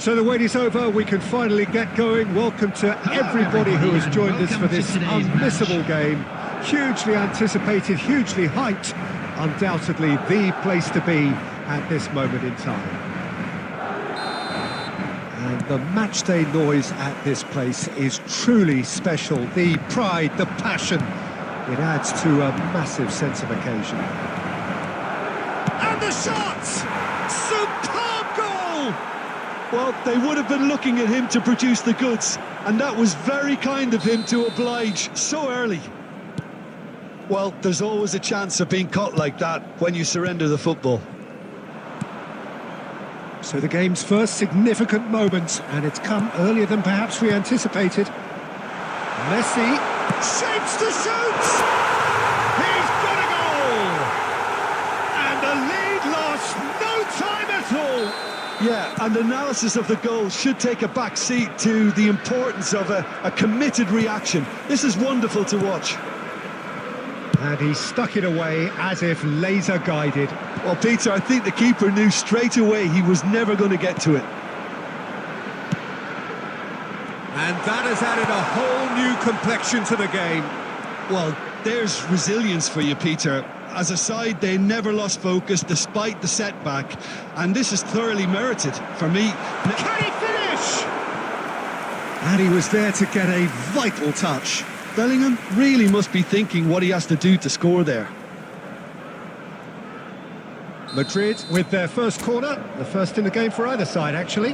So the wait is over, we can finally get going. Welcome to everybody who has joined us for this unmissable game. Hugely anticipated, hugely hyped. Undoubtedly the place to be at this moment in time. And the matchday noise at this place is truly special. The pride, the passion, it adds to a massive sense of occasion. And the shot! Superb goal! Well, they would have been looking at him to produce the goods, and that was very kind of him to oblige so early. Well, there's always a chance of being caught like that when you surrender the football. So the game's first significant moment, and it's come earlier than perhaps we anticipated. Messi shapes to shoot! He's got a goal! And the lead lost no time at all! Yeah, and analysis of the goal should take a back seat to the importance of a committed reaction. This is wonderful to watch. And he stuck it away as if laser guided. Well, Peter, I think the keeper knew straight away he was never going to get to it. And that has added a whole new complexion to the game. Well, there's resilience for you, Peter. As a side, they never lost focus despite the setback, and this is thoroughly merited for me. Can he finish? And he was there to get a vital touch. Bellingham really must be thinking what he has to do to score there. Madrid with their first corner, the first in the game for either side, actually.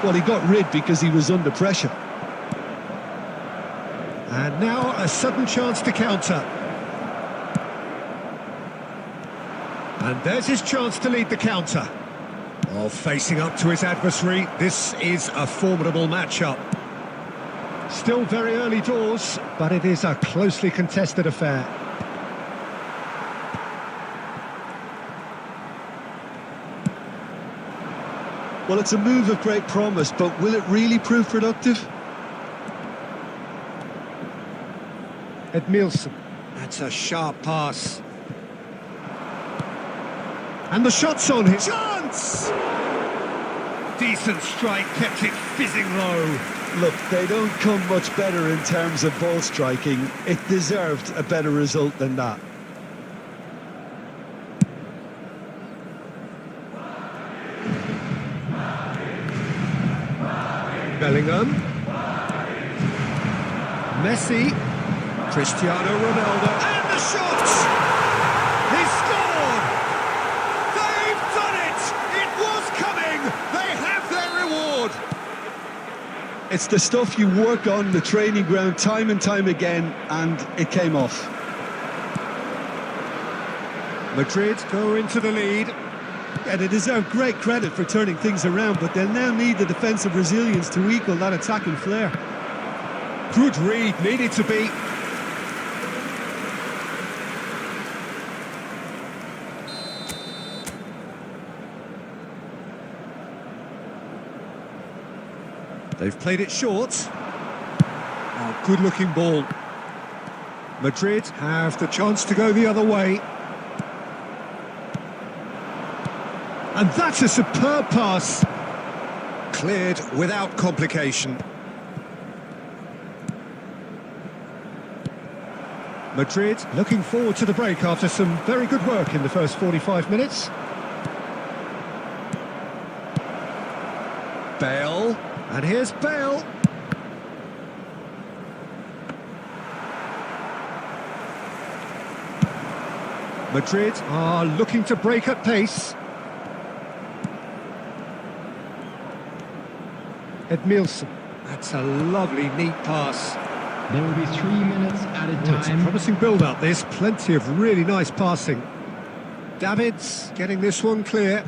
Well, he got rid because he was under pressure. And now a sudden chance to counter. And there's his chance to lead the counter. Oh, facing up to his adversary, this is a formidable matchup. Still very early doors, but it is a closely contested affair. Well, it's a move of great promise, but will it really prove productive? Edmilson, that's a sharp pass. And the shot's on his chance! Decent strike, kept it fizzing low. Look, they don't come much better in terms of ball striking. It deserved a better result than that. Bellingham. Messi. Cristiano Ronaldo. And the shot! He scored! They've done it! It was coming! They have their reward! It's the stuff you work on the training ground time and time again, and it came off. Madrid go into the lead. Yeah, they deserve great credit for turning things around, but they'll now need the defensive resilience to equal that attacking flair. Good read, needed to be. They've played it short. Oh, good-looking ball. Madrid have the chance to go the other way. And that's a superb pass. Cleared without complication. Madrid looking forward to the break after some very good work in the first 45 minutes. Bale. And here's Bale. Madrid are looking to break at pace. Edmilson. That's a lovely, neat pass. There will be 3 minutes added It's a time. promising build-up, this. Plenty of really nice passing. Davids getting this one clear.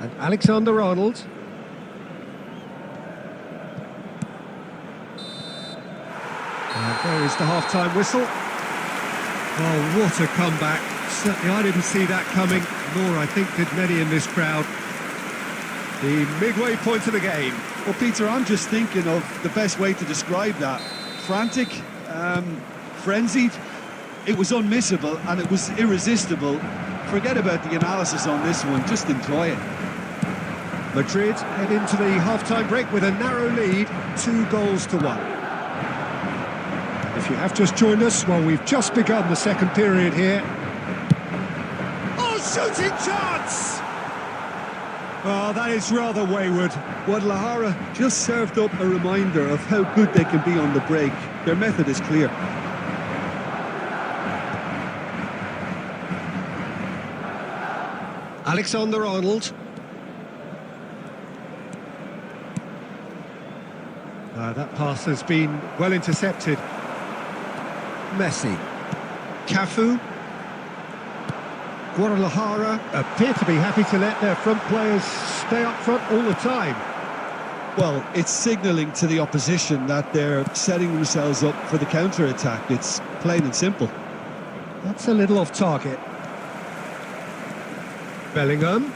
And Alexander-Arnold. And there is the half-time whistle. Oh, what a comeback. Certainly I didn't see that coming, nor I think did many in this crowd. The midway point of the game. Well, Peter, I'm just thinking of the best way to describe that. Frantic, frenzied. It was unmissable and it was irresistible forget about the analysis on this one, just enjoy it. Madrid head into the half-time break with a narrow lead, 2-1. If you have just joined us, well, we've just begun the second period here. Oh, shooting chance! Oh, that is rather wayward. Guadalajara just served up a reminder of how good they can be on the break. Their method is clear. Alexander-Arnold. That pass has been well intercepted. Messi. Cafu. Guadalajara appear to be happy to let their front players stay up front all the time. Well, it's signalling to the opposition that they're setting themselves up for the counter-attack. It's plain and simple. That's a little off target. Bellingham.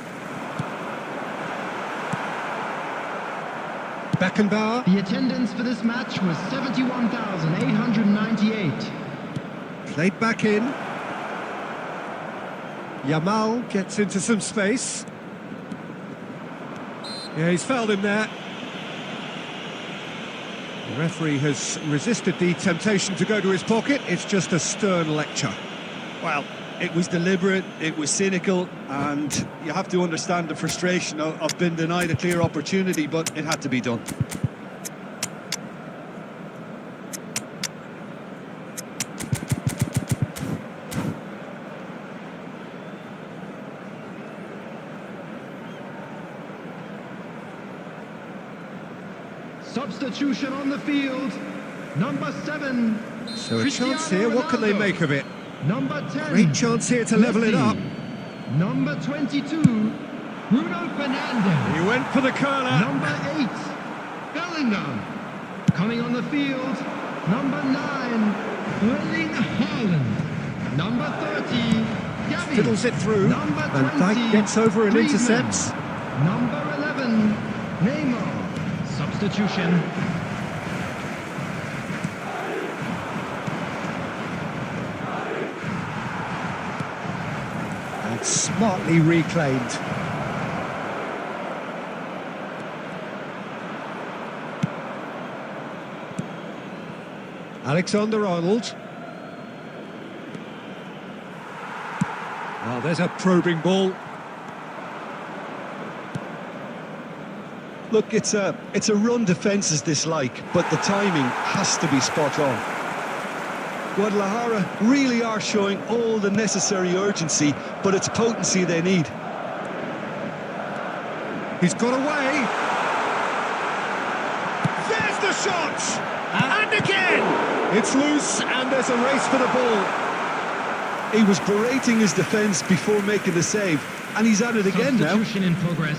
Beckenbauer. The attendance for this match was 71,898. Played back in. Yamal gets into some space. Yeah, he's fouled him there. The referee has resisted the temptation to go to his pocket. It's just a stern lecture. Well, it was deliberate, it was cynical, and you have to understand the frustration of being denied a clear opportunity, but it had to be done. Substitution on the field. Number 7. So a chance here, what can they make of it? Number 10. Great chance here to level it up. Number 22. Bruno Fernandes. He went for the curler. Number 8. Bellingham. Coming on the field. Number 9. Erling Haaland. Number 30. Gavi. Fiddles it through. Number 20. And Dijk gets over and Griezmann. intercepts. Number 11. Neymar. Substitution. And smartly reclaimed. Alexander-Arnold. Oh, there's a probing ball. Look, it's a run defence dislike, but the timing has to be spot on. Guadalajara really are showing all the necessary urgency, but it's potency they need. He's got away. There's the shot! And again! It's loose, and there's a race for the ball. He was berating his defence before making the save, and he's at it again now. Substitution in progress.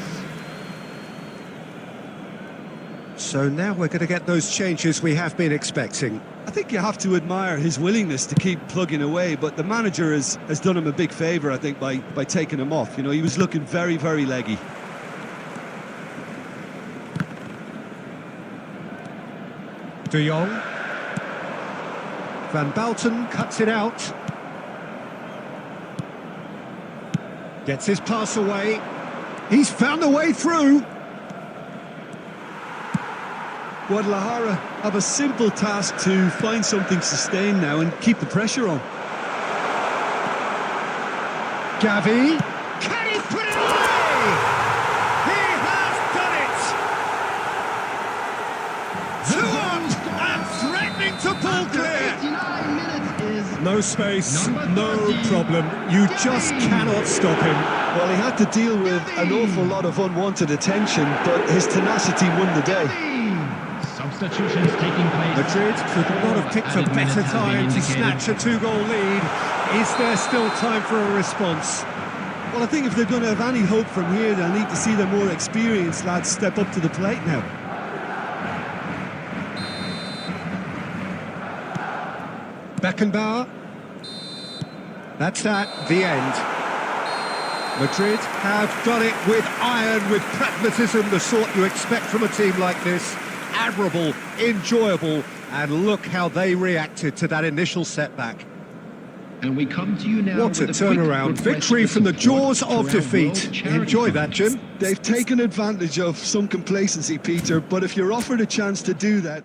So now we're going to get those changes we have been expecting. I think you have to admire his willingness to keep plugging away, but the manager has done him a big favour, I think, by taking him off. You know, he was looking very, very leggy. De Jong. Van Balten cuts it out. Gets his pass away. He's found a way through. Guadalajara have a simple task to find something sustained now and keep the pressure on. Gavi. Can he put it away? He has done it! 2 up and threatening to pull clear. 89 minutes is No space, Number no 30. problem. You just cannot stop him. Well, he had to deal with an awful lot of unwanted attention, but his tenacity won the day. Substitutions taking place. Madrid could not have picked a Added better minutes have been time to indicated. snatch a 2-goal lead. Is there still time for a response? Well, I think if they're going to have any hope from here, they'll need to see the more experienced lads step up to the plate now. Beckenbauer. That's that, the end. Madrid have done it with iron, with pragmatism, the sort you expect from a team like this. Admirable, enjoyable, and look how they reacted to that initial setback. And we come to you now What a with quick turnaround. request Victory for from the support jaws for of our defeat. World Charity Enjoy Fund. that, Jim. They've taken advantage of some complacency, Peter, but if you're offered a chance to do that...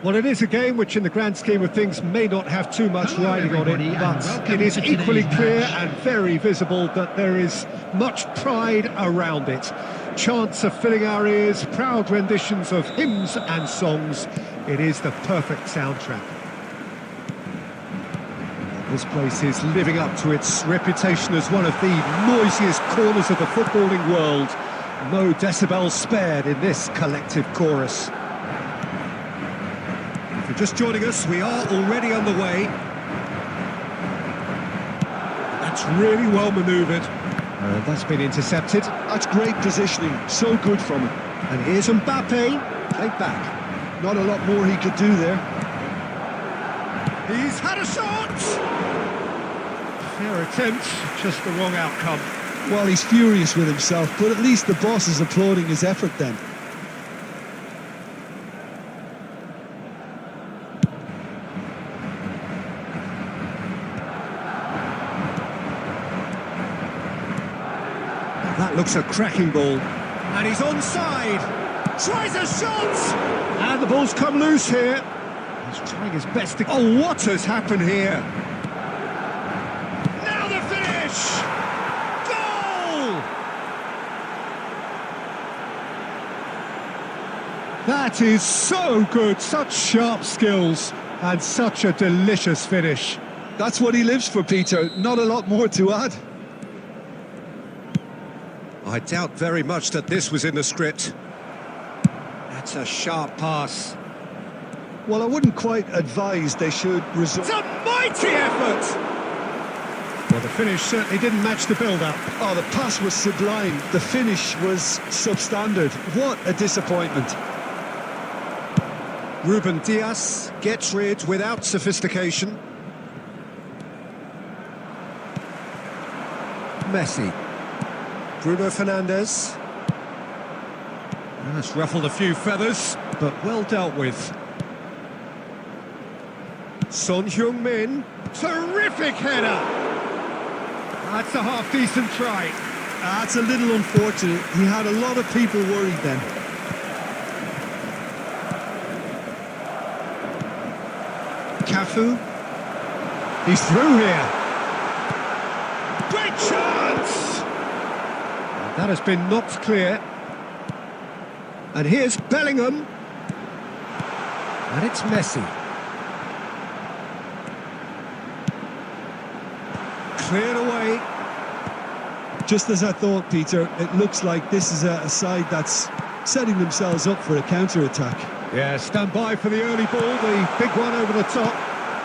Well, it is a game which, in the grand scheme of things, may not have too much Hello, riding on everybody, it, and but welcome it is to equally today's clear match. and very visible that there is much pride around it. Chants are filling our ears, proud renditions of hymns and songs. It is the perfect soundtrack. This place is living up to its reputation as one of the noisiest corners of the footballing world. No decibels spared in this collective chorus. If you're just joining us, we are already underway. That's really well manoeuvred. That's been intercepted. That's great positioning, so good from him. And here's Mbappe, played back. Not a lot more he could do there. He's had a shot! Fair attempt, just the wrong outcome. Well, he's furious with himself, but at least the boss is applauding his effort then. That looks a cracking ball. And he's onside. Tries a shot! And the ball's come loose here. He's trying his best to... Oh, what has happened here? Now the finish! Goal! That is so good. Such sharp skills. And such a delicious finish. That's what he lives for, Peter. Not a lot more to add. I doubt very much that this was in the script. That's a sharp pass. Well, I wouldn't quite advise they should resort... It's a mighty effort! Well, the finish certainly didn't match the build-up. Oh, the pass was sublime. The finish was substandard. What a disappointment. Ruben Dias gets rid without sophistication. Messi. Bruno Fernandes. That's ruffled a few feathers, but well dealt with. Son Heung-min. Terrific header! That's a half-decent try. That's a little unfortunate. He had a lot of people worried then. Cafu. He's through here. Great chance! That has been knocked clear. And here's Bellingham. And it's Messi. Cleared away. Just as I thought, Peter, it looks like this is a side that's setting themselves up for a counter-attack. Yeah, stand by for the early ball, the big one over the top.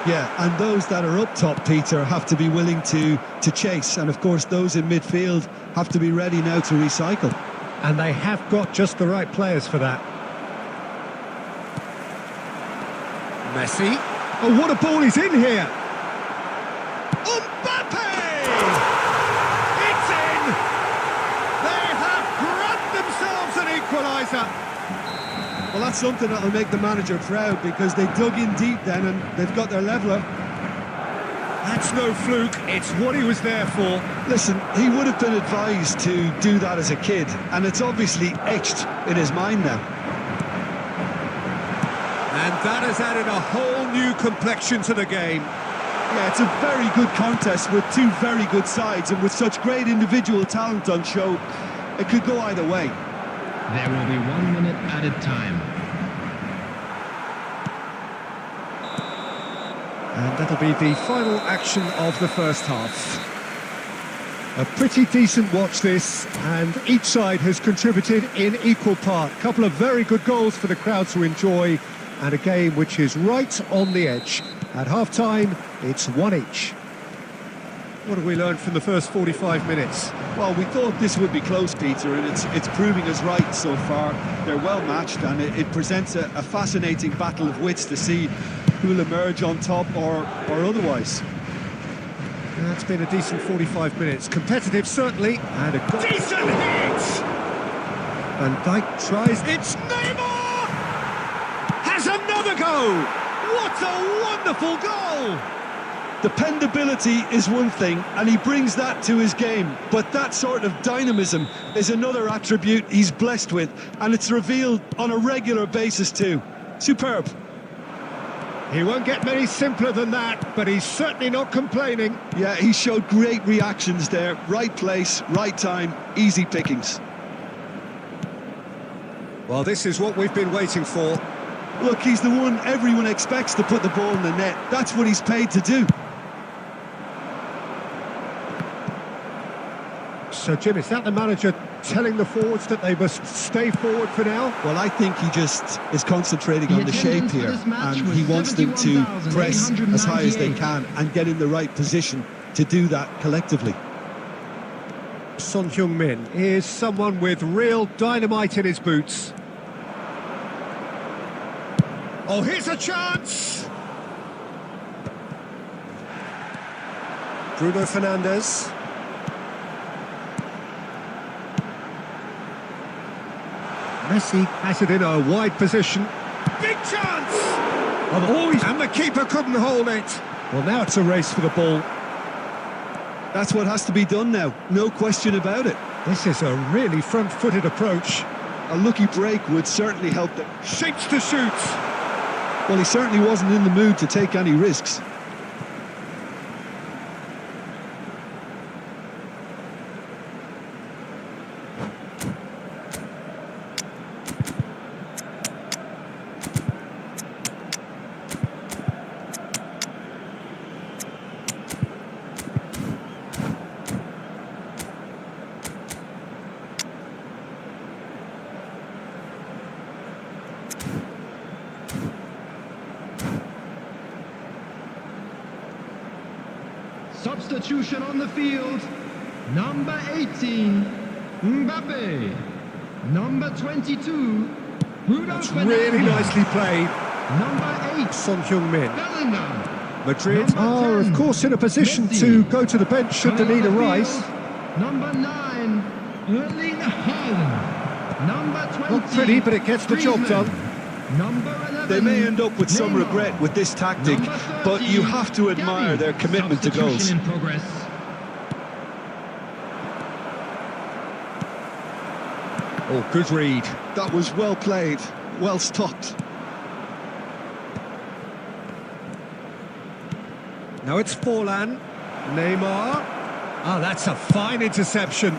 Yeah, and those that are up top, Peter, have to be willing to chase. And, of course, those in midfield have to be ready now to recycle. And they have got just the right players for that. Messi. Oh, what a ball he's in here. Mbappe! equaliser. Well, that's something that'll make the manager proud, because they dug in deep then and they've got their leveller. That's no fluke, it's what he was there for. Listen, he would have been advised to do that as a kid, and it's obviously etched in his mind now. And that has added a whole new complexion to the game. Yeah, it's a very good contest with two very good sides, and with such great individual talent on show, it could go either way. There will be 1 minute added time. And that'll be the final action of the first half. A pretty decent watch this, and each side has contributed in equal part. A couple of very good goals for the crowd to enjoy, and a game which is right on the edge. At half-time, it's 1 each. What have we learned from the first 45 minutes? Well, we thought this would be close, Peter, and it's proving us right so far. They're well matched, and it presents a fascinating battle of wits to see who'll emerge on top or otherwise. That's been a decent 45 minutes. Competitive, certainly, and a decent hit! Van Dijk tries. It's Neymar! Has another go! What a wonderful goal! Dependability is one thing, and he brings that to his game, but that sort of dynamism is another attribute he's blessed with, and it's revealed on a regular basis too. Superb. He won't get many simpler than that, but he's certainly not complaining. Yeah, he showed great reactions there. Right place, right time, easy pickings. Well, this is what we've been waiting for. Look, he's the one everyone expects to put the ball in the net. That's what he's paid to do. So, Jim, is that the manager telling the forwards that they must stay forward for now? Well, I think he just is concentrating on the shape here, and he wants them to press as high as they can and get in the right position to do that collectively. Son Heung-min is someone with real dynamite in his boots. Oh, here's a chance! Bruno Fernandes. Messi has it in a wide position. Big chance! And the keeper couldn't hold it. Well, now it's a race for the ball. That's what has to be done now, no question about it. This is a really front-footed approach. A lucky break would certainly help them. Shapes to shoot. Well, he certainly wasn't in the mood to take any risks. Substitution on the field. Number 18, Mbappe. Number 22, Bruno That's Fernandes. really nicely played. Number 8, Son Heung-min. Bellingham. Madrid Number are, 10, of course, in a position Messi. to go to the bench should the Coming need on the arise. field, Number 9, Erling Haaland. Number 20, Not pretty, but it gets the job Griezmann. done. Number 11, They may end up with some Neymar. regret with this tactic, Number but you 13, have to admire Gavi. their commitment to goals. Substitution in progress. Oh, good read. That was well played, well stopped. Now it's Forlan. Neymar. Ah, that's a fine interception.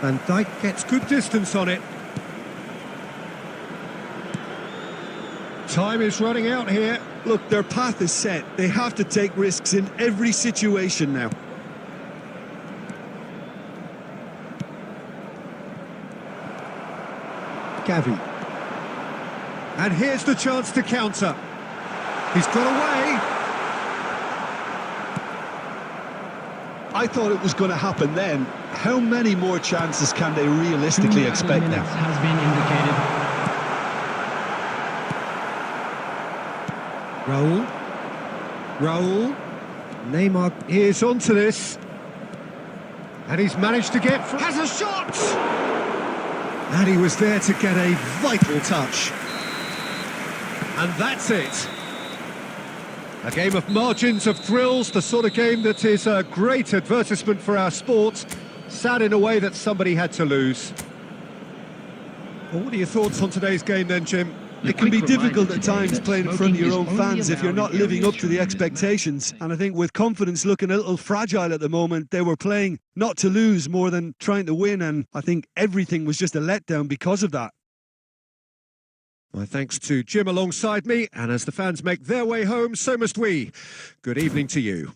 Van Dijk gets good distance on it. Time is running out here. Look, their path is set. They have to take risks in every situation now. Gavi. And here's the chance to counter. He's got away. I thought it was going to happen then. How many more chances can they realistically expect now? Has been indicated. Raul. Neymar is onto this. And he's managed to get... Has a shot! And he was there to get a vital touch. And that's it. A game of margins, of thrills, the sort of game that is a great advertisement for our sport. Sad in a way that somebody had to lose. Well, what are your thoughts on today's game then, Jim? It can be difficult at times playing in front of your own fans if you're not living up to the expectations. And I think with confidence looking a little fragile at the moment, they were playing not to lose more than trying to win. And I think everything was just a letdown because of that. My thanks to Jim alongside me. And as the fans make their way home, so must we. Good evening to you.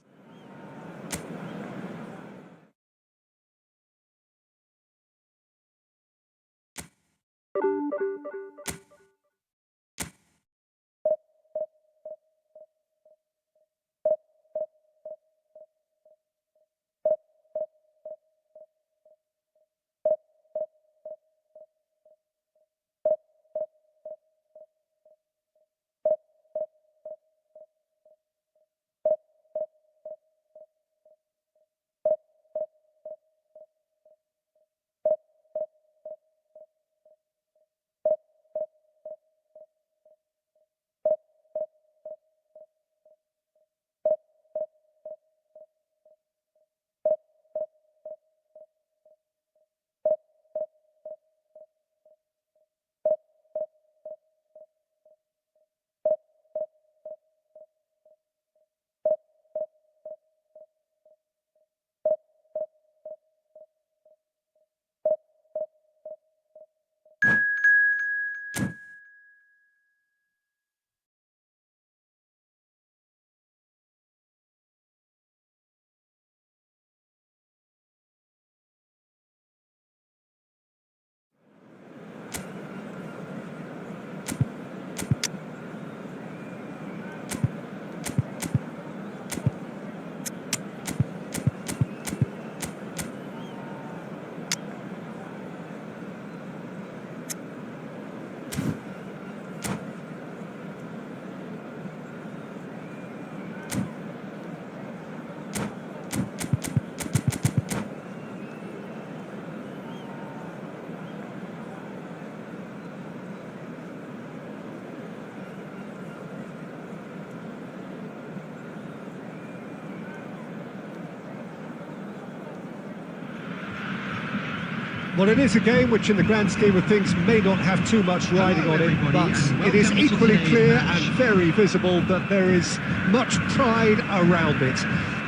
Well, it is a game which in the grand scheme of things may not have too much riding on it, but it is equally clear and very visible that there is much pride around it.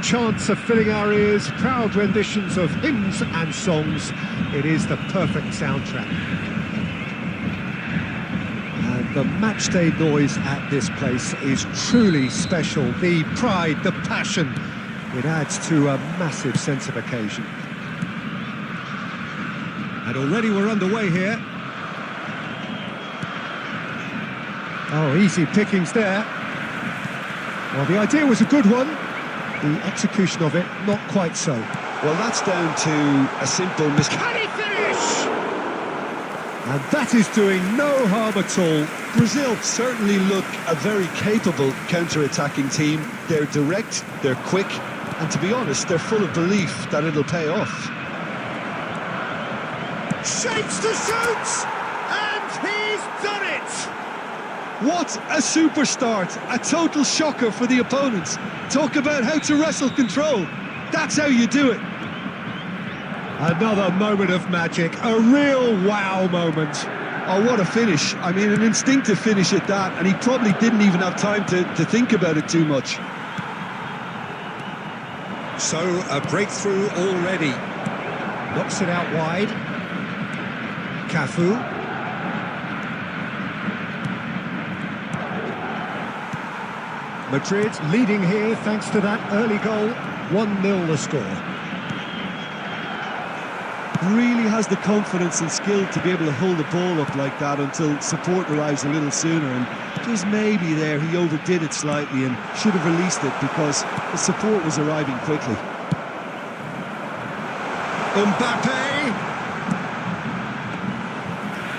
Chants are filling our ears, proud renditions of hymns and songs. It is the perfect soundtrack. And the matchday noise at this place is truly special. The pride, the passion, it adds to a massive sense of occasion. And already we're underway here. Oh, easy pickings there. Well, the idea was a good one. The execution of it, not quite so. Well, that's down to a simple mistake. Can he finish? And that is doing no harm at all. Brazil certainly look a very capable counter-attacking team. They're direct, they're quick, and to be honest, they're full of belief that it'll pay off. Shapes to shoot! And he's done it! What a super start! A total shocker for the opponents. Talk about how to wrestle control. That's how you do it. Another moment of magic, a real wow moment. Oh, what a finish. I mean, an instinctive finish at that, and he probably didn't even have time to think about it too much. So, a breakthrough already. Knocks it out wide. Cafu. Madrid leading here thanks to that early goal. 1-0 the score. Really has the confidence and skill to be able to hold the ball up like that until support arrives a little sooner, and just maybe there he overdid it slightly and should have released it because the support was arriving quickly. Mbappe.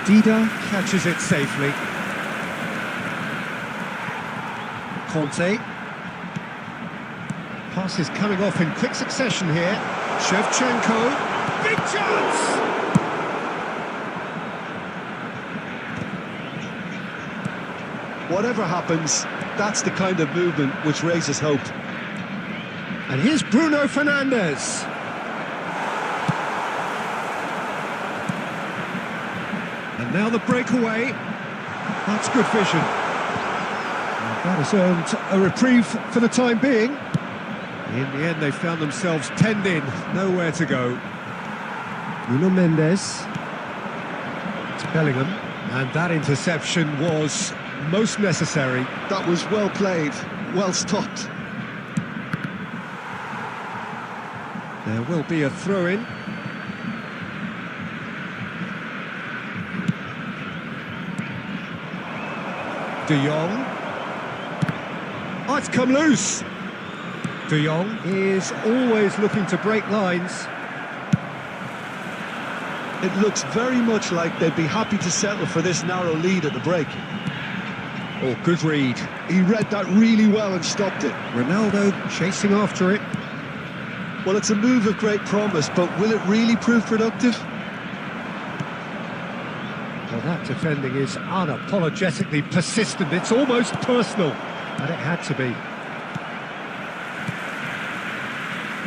Dida catches it safely. Conte. Pass is coming off in quick succession here. Shevchenko. Big chance! Whatever happens, that's the kind of movement which raises hope. And here's Bruno Fernandes. And now the breakaway. That's good vision. And that has earned a reprieve for the time being. In the end, they found themselves penned in, nowhere to go. Nuno Mendes. It's Bellingham. And that interception was most necessary. That was well played, well stopped. There will be a throw-in. De Jong. Oh, it's come loose. De Jong is always looking to break lines. It looks very much like they'd be happy to settle for this narrow lead at the break. Oh, good read. He read that really well and stopped it. Ronaldo chasing after it. Well, it's a move of great promise, but will it really prove productive? Well, that defending is unapologetically persistent. It's almost personal, and it had to be.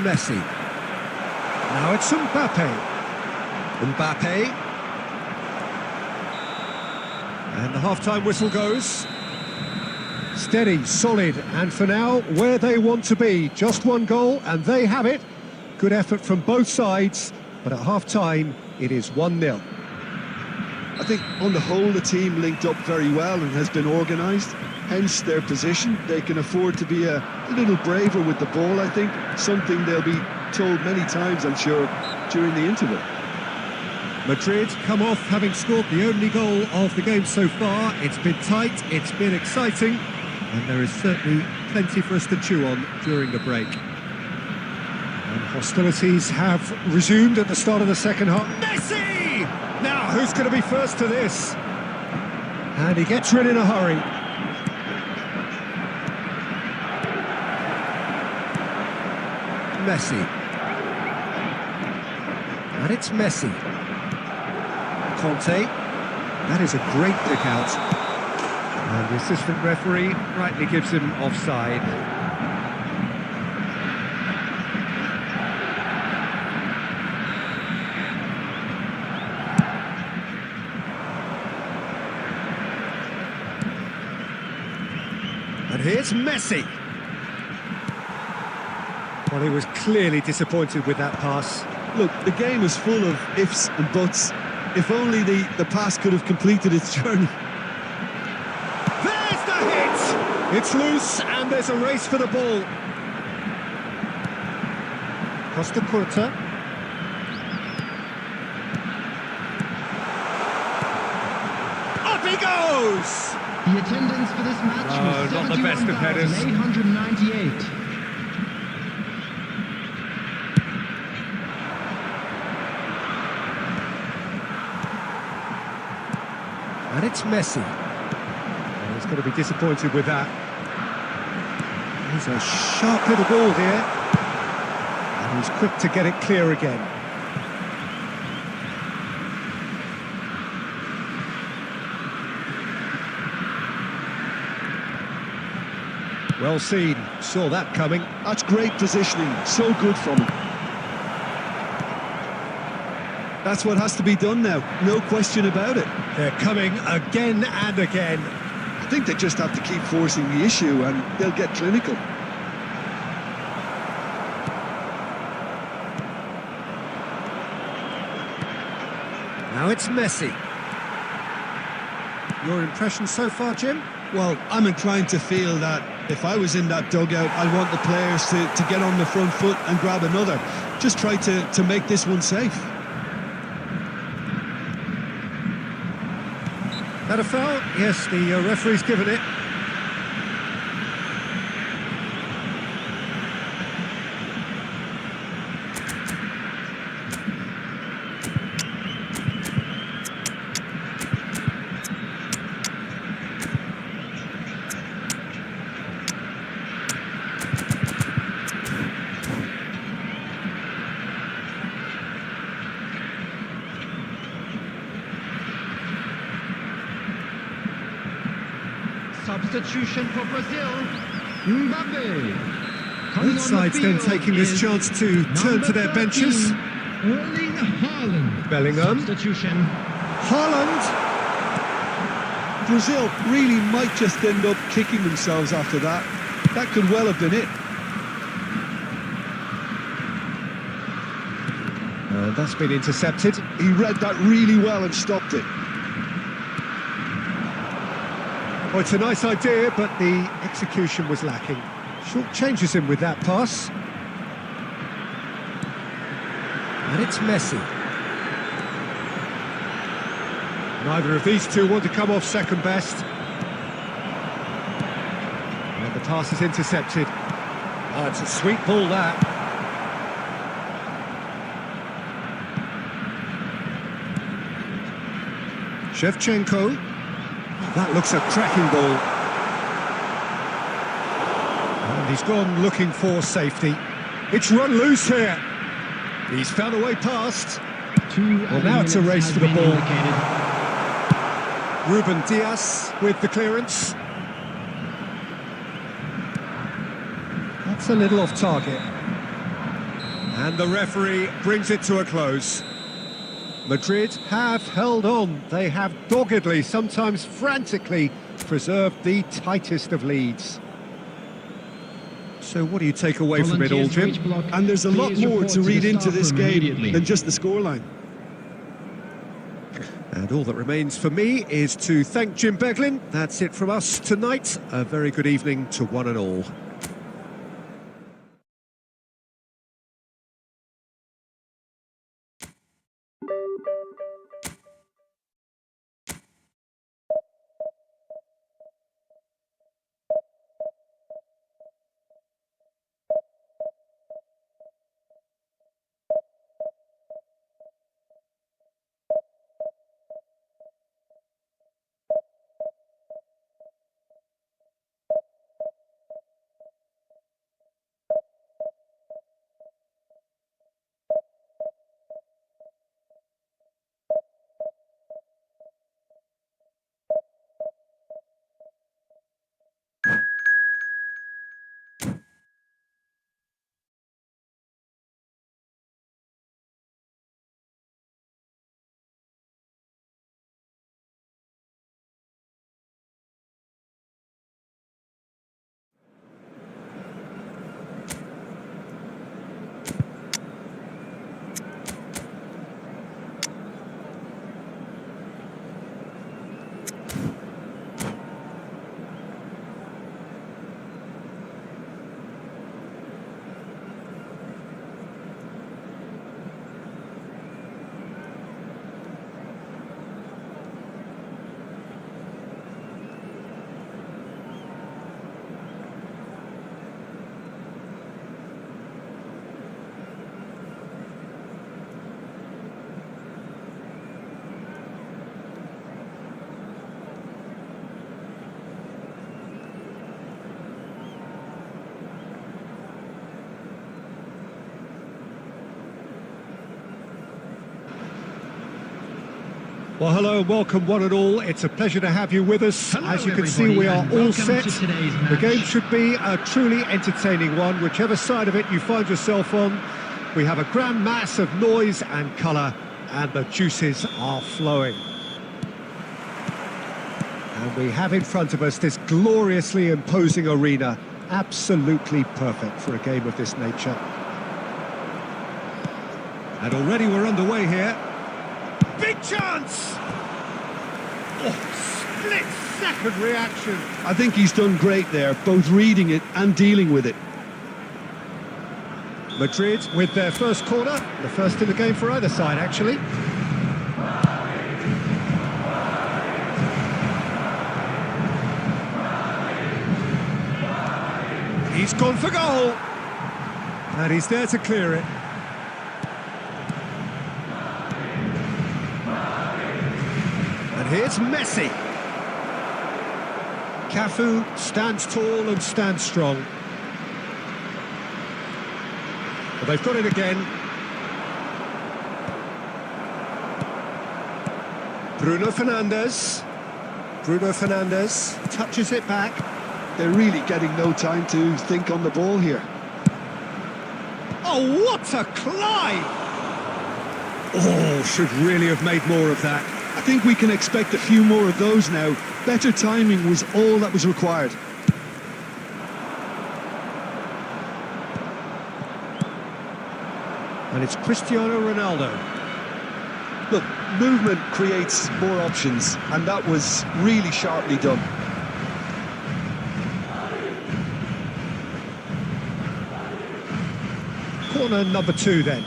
Messi. Now it's Mbappe. Mbappe. And the half-time whistle goes. Steady, solid, and for now, where they want to be. Just one goal, and they have it. Good effort from both sides, but at half-time, it is 1-0. I think on the whole the team linked up very well and has been organised, hence their position. They can afford to be a little braver with the ball, I think, something they'll be told many times, I'm sure, during the interval. Madrid come off having scored the only goal of the game so far. It's been tight, it's been exciting, and there is certainly plenty for us to chew on during the break. And hostilities have resumed at the start of the second half. Messi! Now, who's going to be first to this? And he gets rid in a hurry. Messi. And it's Messi. Conte. That is a great pick out. And the assistant referee rightly gives him offside. And here's Messi. Well, he was clearly disappointed with that pass. Look, the game is full of ifs and buts. If only the pass could have completed its journey. There's the hit! It's loose and there's a race for the ball. Costa Curta. Up he goes! The attendance for this match was not the best of headers. 71,898. And it's Messi. And he's going to be disappointed with that. He's a sharp little ball here. And he's quick to get it clear again. Well seen, saw that coming. That's great positioning, so good from him. That's what has to be done now, no question about it. They're coming again and again. I think they just have to keep forcing the issue and they'll get clinical. Now it's Messi. Your impression so far, Jim? Well, I'm inclined to feel that if I was in that dugout, I'd want the players to get on the front foot and grab another. Just try to make this one safe. That a foul? Yes, the referee's given it. Substitution for Brazil. Mbappe. Coming Both on the sides then field taking this is chance to turn to their number benches. 13, Erling Haaland. Bellingham. Substitution. Haaland. Brazil really might just end up kicking themselves after that. That could well have been it. And that's been intercepted. He read that really well and stopped it. Well, it's a nice idea, but the execution was lacking. Short changes him with that pass. And it's Messi. Neither of these two want to come off second best. And the pass is intercepted. Oh, it's a sweet ball, that. Shevchenko. That looks a cracking ball. And he's gone looking for safety. It's run loose here. He's found a way past. Well, now it's a race for the ball. Ruben Dias with the clearance. That's a little off target. And the referee brings it to a close. Madrid have held on. They have doggedly, sometimes frantically, preserved the tightest of leads. So what do you take away from it all, Jim? And there's a lot more to read into this game than just the scoreline. And all that remains for me is to thank Jim Beglin. That's it from us tonight. A very good evening to one and all. Well, hello and welcome one and all. It's a pleasure to have you with us. Hello, as you can see, we are all set. The game should be a truly entertaining one, whichever side of it you find yourself on. We have a grand mass of noise and colour, and the juices are flowing. And we have in front of us this gloriously imposing arena, absolutely perfect for a game of this nature. And already we're underway here. Big chance! Oh, split-second reaction. I think he's done great there, both reading it and dealing with it. Madrid with their first corner, the first in the game for either side, actually. He's gone for goal. And he's there to clear it. And here's Messi. Cafu stands tall and stands strong. But they've got it again. Bruno Fernandes. Bruno Fernandes touches it back. They're really getting no time to think on the ball here. Oh, what a climb! Oh, should really have made more of that. I think we can expect a few more of those now. Better timing was all that was required. And it's Cristiano Ronaldo. Look, movement creates more options, and that was really sharply done. Corner number 2 then.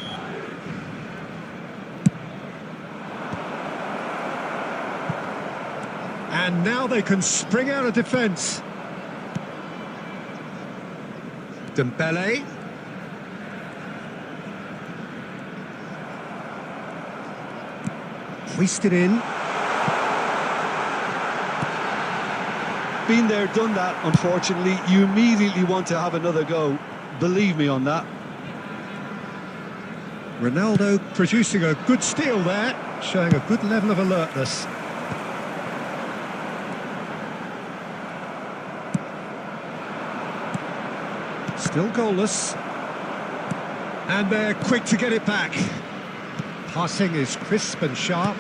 And now they can spring out of defence. Dembele. Hoisted in. Been there, done that, unfortunately. You immediately want to have another go. Believe me on that. Ronaldo producing a good steal there, showing a good level of alertness. Still goalless. And they're quick to get it back. Passing is crisp and sharp.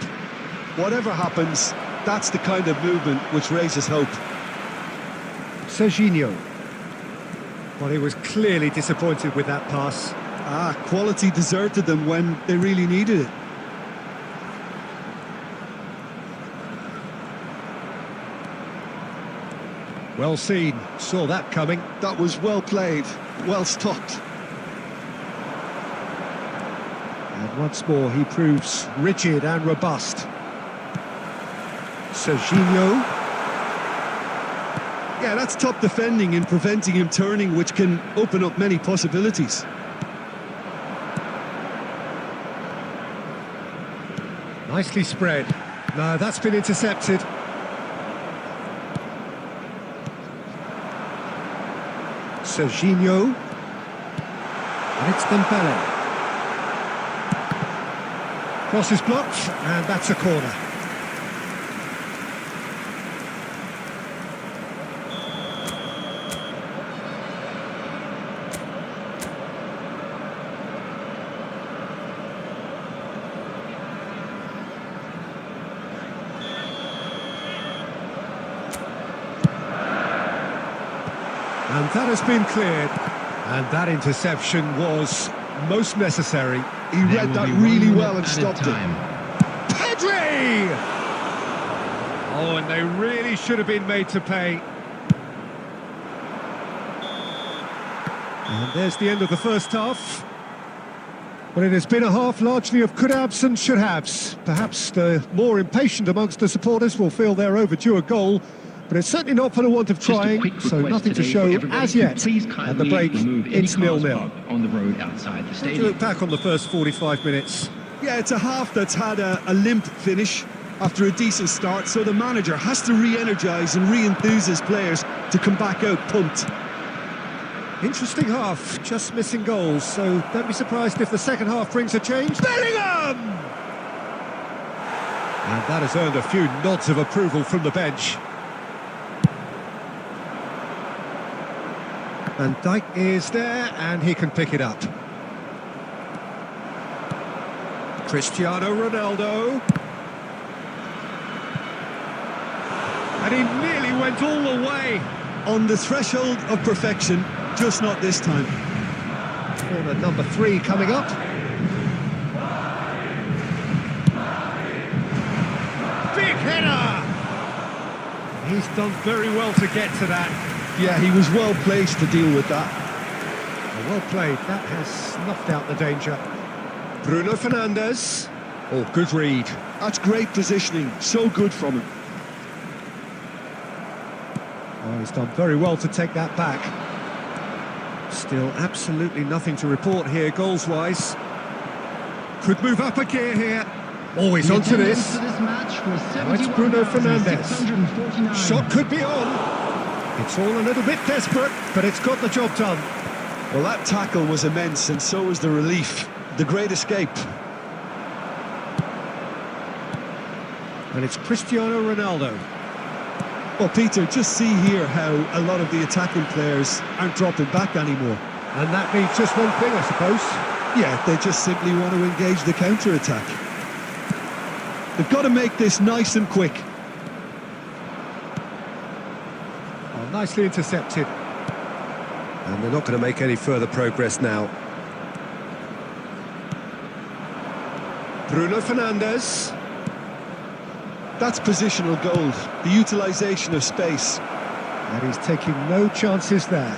Whatever happens, that's the kind of movement which raises hope. Serginho. Well, he was clearly disappointed with that pass. Quality deserted them when they really needed it. Well seen, saw that coming. That was well played, well stopped. And once more he proves rigid and robust. Serginho. Yeah, that's top defending and preventing him turning, which can open up many possibilities. Nicely spread. No, that's been intercepted. Serginho. And it's Dembele. Cross is blocked, and that's a corner. And that has been cleared. And that interception was most necessary. He read that really well and stopped it. Pedri! Oh, and they really should have been made to pay. And there's the end of the first half. Well, it has been a half largely of could-haves and should-haves. Perhaps the more impatient amongst the supporters will feel they're overdue a goal, but it's certainly not for the want of trying, so nothing to show as yet. At the break, it's 0-0. On the road outside the How do stadium. you look back on the first 45 minutes? Yeah, it's a half that's had a limp finish after a decent start, so the manager has to re-energise and re-enthuse his players to come back out pumped. Interesting half, just missing goals, so don't be surprised if the second half brings a change. Bellingham! And that has earned a few nods of approval from the bench. And Dijk is there, and he can pick it up. Cristiano Ronaldo. And he nearly went all the way. On the threshold of perfection, just not this time. Corner number 3 coming up. Big header! He's done very well to get to that. Yeah, he was well placed to deal with that. Well played, that has snuffed out the danger. Bruno Fernandes. Oh, good read. That's great positioning, so good from him. Oh, he's done very well to take that back. Still absolutely nothing to report here, goals-wise. Could move up a gear here. Oh, he's onto this. Oh, it's Bruno Fernandes. Shot could be on. It's all a little bit desperate, but it's got the job done. Well, that tackle was immense, and so was the relief. The great escape. And it's Cristiano Ronaldo. Well, Peter, just see here how a lot of the attacking players aren't dropping back anymore. And that means just one thing, I suppose. Yeah, they just simply want to engage the counter-attack. They've got to make this nice and quick. Oh, nicely intercepted. And they're not going to make any further progress now. Bruno Fernandes. That's positional gold, the utilisation of space. And he's taking no chances there.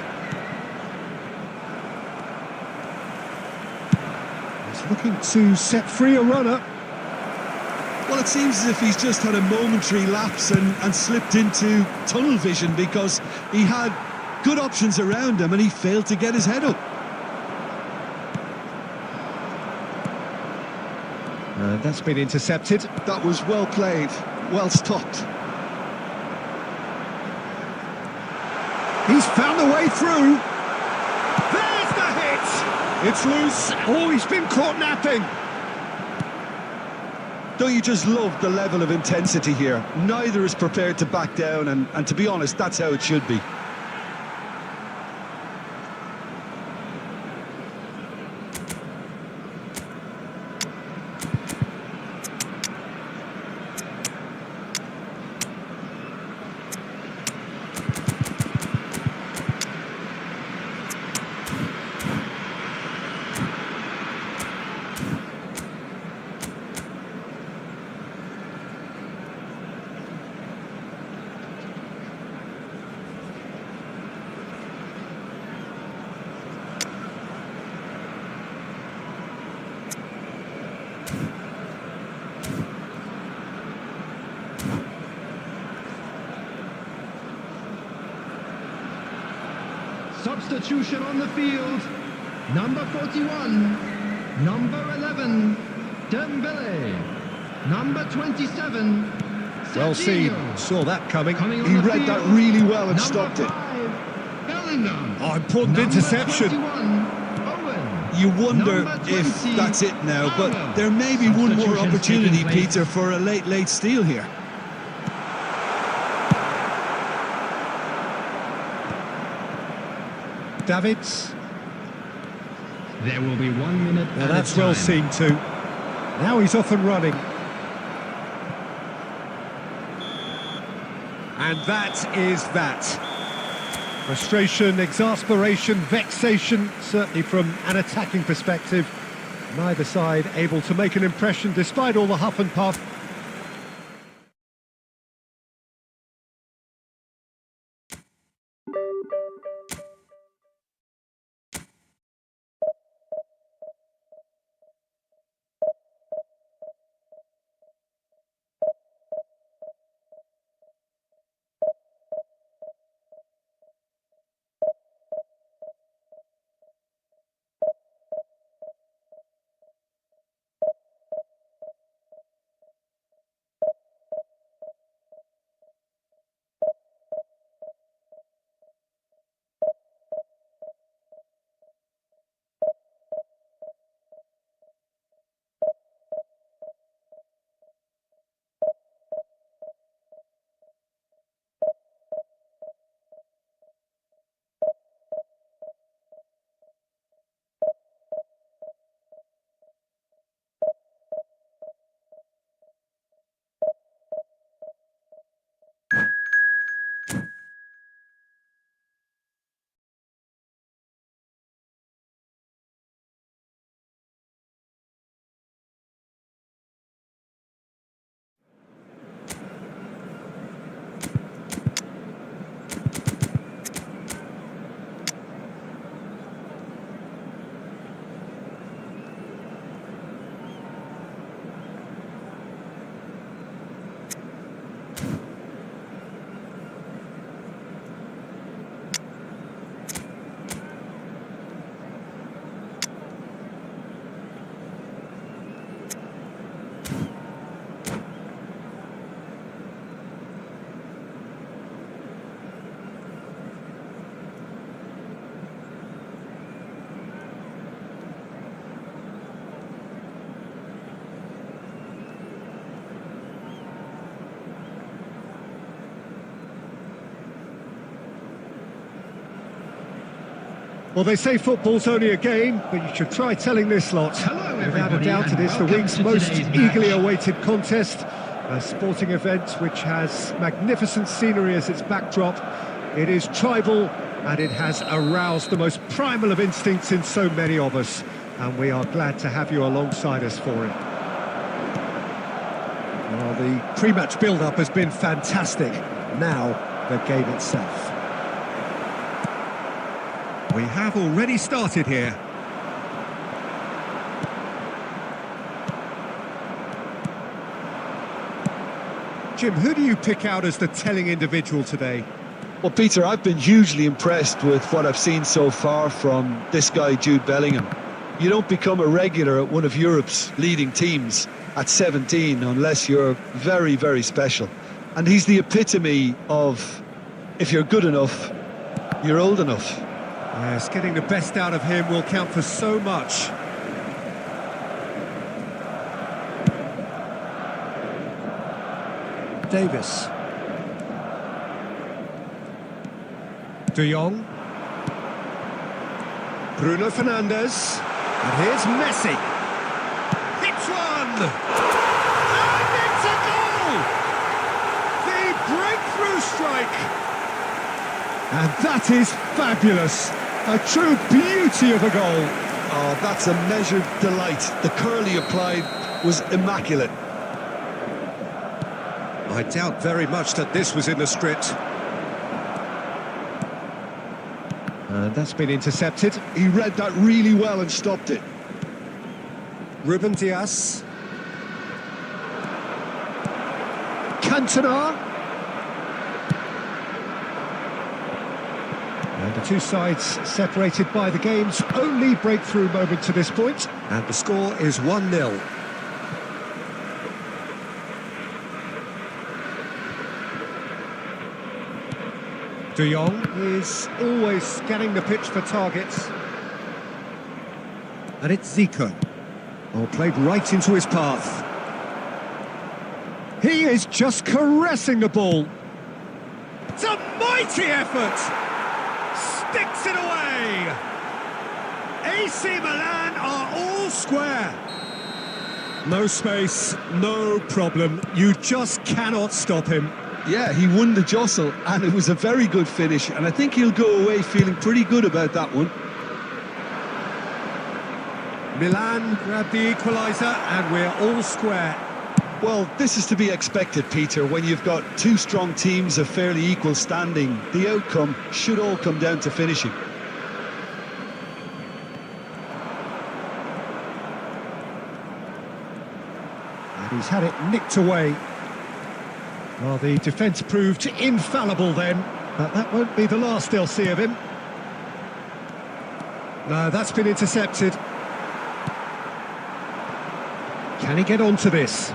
He's looking to set free a runner. Well, it seems as if he's just had a momentary lapse and slipped into tunnel vision because he had good options around him and he failed to get his head up. And that's been intercepted. That was well played, well stopped. He's found the way through. There's the hit. It's loose. Oh, he's been caught napping. Don't you just love the level of intensity here? Neither is prepared to back down, and to be honest, that's how it should be. Substitution on the field. Number 41. Number 11. Dembele. Number 27. Well seen. Serginho. Saw that coming. He read that really well and stopped it. Bellingham. Oh, important Number interception. 21, Owen. You wonder Number if 20, that's it now, but Alba. there may be one more Substitutions opportunity, taking place. Peter, for a late steal here. Davids. There will be 1 minute Now at that's a well time. seen too. Now he's off and running. And that is that. Frustration, exasperation, vexation, certainly from an attacking perspective. Neither side able to make an impression despite all the huff and puff. Well, they say football's only a game, but you should try telling this lot. Hello, Without a everybody, doubt, it and is the welcome week's to most today's eagerly match. awaited contest. A sporting event which has magnificent scenery as its backdrop. It is tribal, and it has aroused the most primal of instincts in so many of us. And we are glad to have you alongside us for it. Well, the pre-match build-up has been fantastic. Now, the game itself. We have already started here. Jim, who do you pick out as the telling individual today? Well, Peter, I've been hugely impressed with what I've seen so far from this guy, Jude Bellingham. You don't become a regular at one of Europe's leading teams at 17 unless you're very, very special. And he's the epitome of, if you're good enough, you're old enough. Yes, getting the best out of him will count for so much. Davis. De Jong. Bruno Fernandes. And here's Messi. Hits one! And it's a goal! The breakthrough strike! And that is fabulous. A true beauty of a goal. Oh, that's a measured delight. The curl he applied was immaculate. I doubt very much that this was in the script. And that's been intercepted. He read that really well and stopped it. Ruben Dias. Cantona. And the two sides separated by the game's only breakthrough moment to this point. And the score is 1-0. De Jong is always scanning the pitch for targets. And it's Zico. Oh, played right into his path. He is just caressing the ball. It's a mighty effort! Sticks it away! AC Milan are all square. No space, no problem. You just cannot stop him. Yeah, he won the jostle, and it was a very good finish, and I think he'll go away feeling pretty good about that one. Milan grabbed the equaliser, and we're all square. Well, this is to be expected, Peter. When you've got two strong teams of fairly equal standing, the outcome should all come down to finishing. And he's had it nicked away. Well, the defence proved infallible then, but that won't be the last they'll see of him. No, that's been intercepted. Can he get onto this?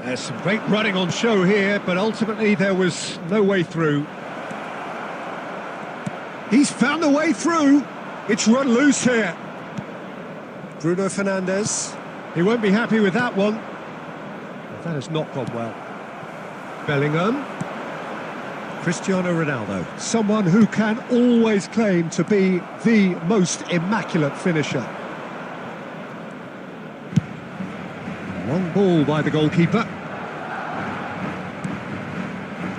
There's some great running on show here, but ultimately there was no way through. He's found the way through. It's run loose here. Bruno Fernandes. He won't be happy with that one. That has not gone well. Bellingham. Cristiano Ronaldo. Someone who can always claim to be the most immaculate finisher. Long ball by the goalkeeper.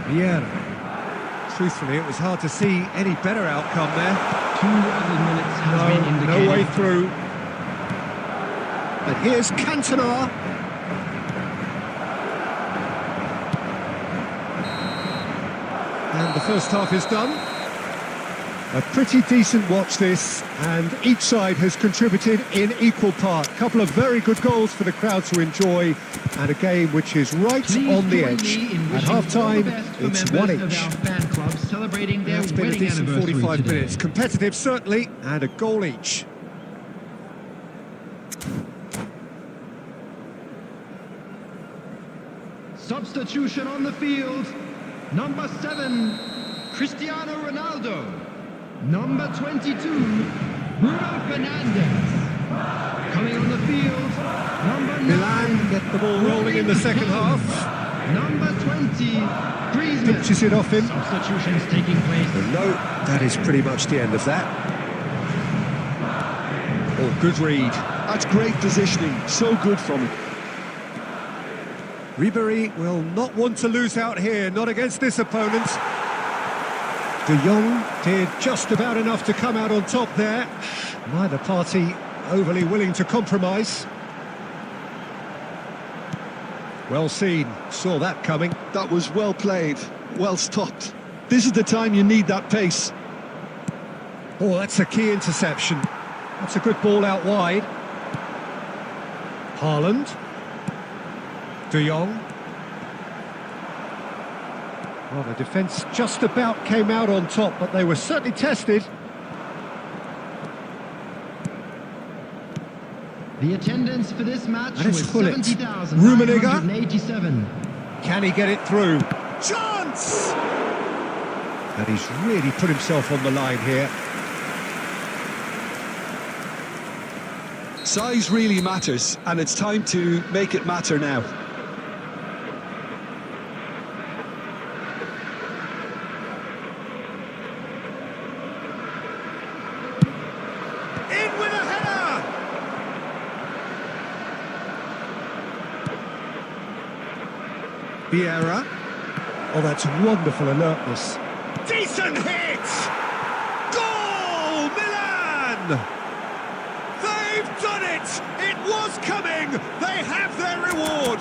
Vieira. Truthfully, it was hard to see any better outcome there. 2 added minutes has been indicated. No way through. But here's Cantona. And the first half is done. A pretty decent watch this, and each side has contributed in equal part. A couple of very good goals for the crowd to enjoy, and a game which is right Please on the join edge. me in At wishing half-time, all the best for it's members 1 of each. our fan club celebrating their It's been a wedding decent anniversary 45 today. minutes. Competitive, certainly, and a goal each. Substitution on the field. Number 7, Cristiano Ronaldo. Number 22, Bruno Fernandes. Coming on the field, number 9. Milan get the ball rolling in the second half. Number 20, Griezmann. pinches it off him. Substitutions taking place. No, that is pretty much the end of that. Oh, good read. That's great positioning, so good from him. Ribéry will not want to lose out here, not against this opponent. De Jong did just about enough to come out on top there. Neither party overly willing to compromise. Well seen, saw that coming. That was well played, well stopped. This is the time you need that pace. Oh, that's a key interception. That's a good ball out wide. Haaland. De Jong. Well, the defence just about came out on top, but they were certainly tested. The attendance for this match And it's was Gullit. 70,987. Can he get it through? Chance! And he's really put himself on the line here. Size really matters, and it's time to make it matter now. In with a header! Vieira. Oh, that's wonderful alertness. Decent hit! Goal, Milan! They've done it! It was coming! They have their reward!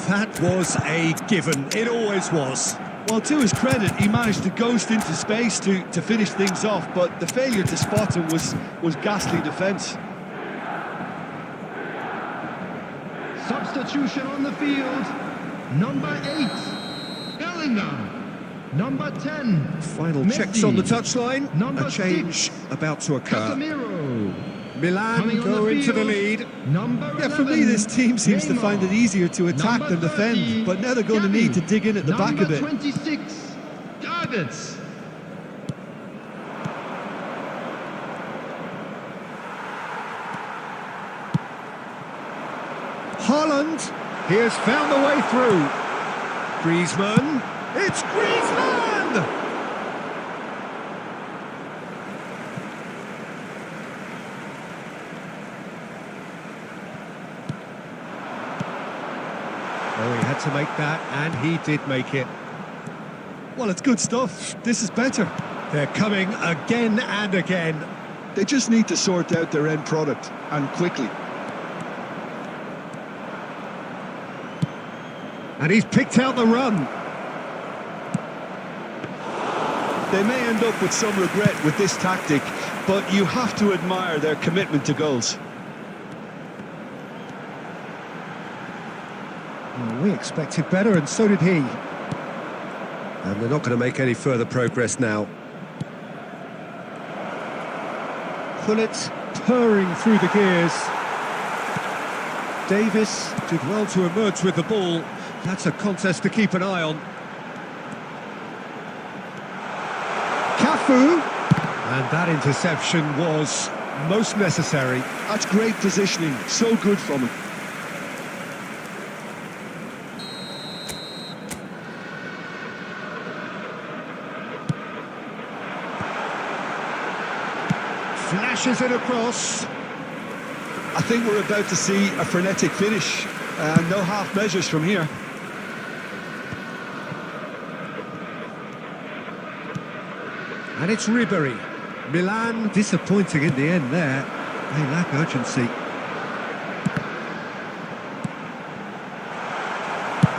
That was a given. It always was. Well, to his credit, he managed to ghost into space to finish things off, but the failure to spot him was ghastly defence. Substitution on the field. Number 8, Bellingham. Number 10, Final Messi. checks on the touchline. Number A change 6, about to occur. Casemiro. Milan Coming on go the into the field, lead. Number 11, Yeah, for me, this team seems to Neymar. find it easier to attack Number than defend, 30, but now they're going to need to dig in at the back a bit. Number 26, Davids. Haaland, he has found the way through. Griezmann, it's Griezmann! Oh, he had to make that, and he did make it. Well, it's good stuff. This is better. They're coming again and again. They just need to sort out their end product, and quickly. And he's picked out the run. They may end up with some regret with this tactic, but you have to admire their commitment to goals. Well, we expected better, and so did he. And they're not going to make any further progress now. Gullit purring through the gears. Davis did well to emerge with the ball. That's a contest to keep an eye on. Cafu! And that interception was most necessary. That's great positioning, so good from him. Flashes it across. I think we're about to see a frenetic finish. No half measures from here. And it's Ribéry. Milan disappointing in the end there. They lack urgency.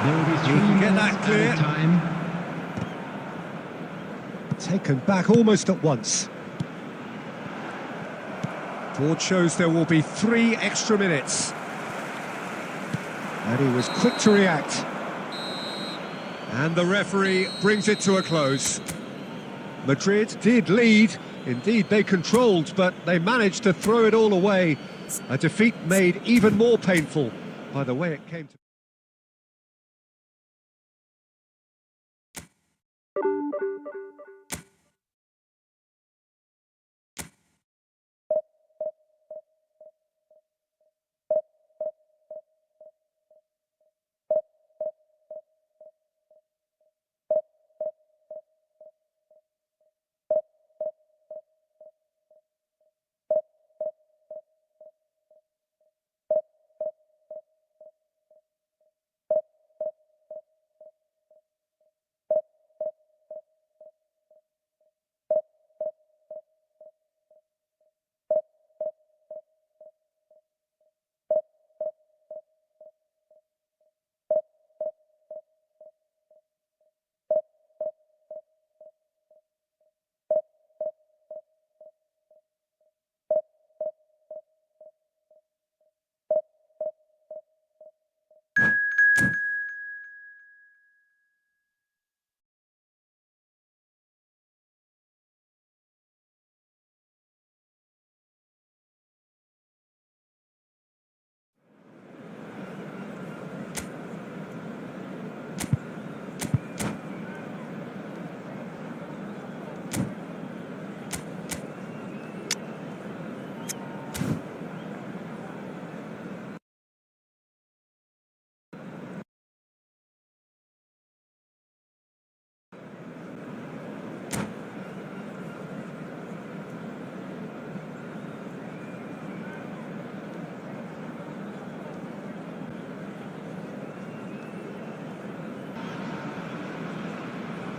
There will be 3 can get minutes that clear. at a time. Taken back almost at once. Board shows there will be 3 extra minutes. And he was quick to react. And the referee brings it to a close. Madrid did lead. Indeed, they controlled, but they managed to throw it all away. A defeat made even more painful by the way it came to.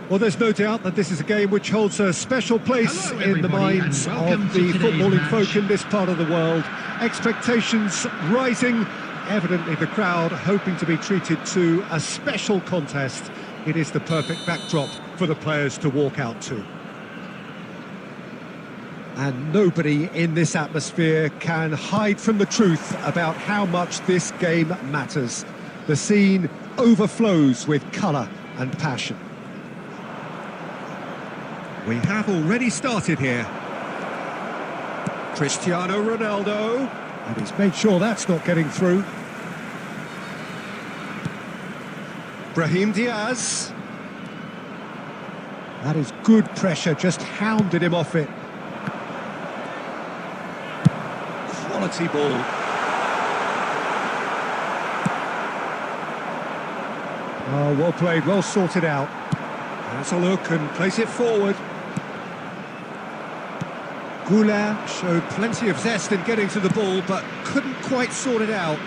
Well, there's no doubt that this is a game which holds a special place Hello, in the everybody, minds and welcome of to the today's footballing match. folk in this part of the world. Expectations rising, evidently the crowd hoping to be treated to a special contest. It is the perfect backdrop for the players to walk out to. And nobody in this atmosphere can hide from the truth about how much this game matters. The scene overflows with colour and passion. We have already started here. Cristiano Ronaldo, and he's made sure that's not getting through. Brahim Diaz. That is good pressure, just hounded him off it. Quality ball. Oh, well played, well sorted out. Has a look and place it forward. Goulart showed plenty of zest in getting to the ball, but couldn't quite sort it out.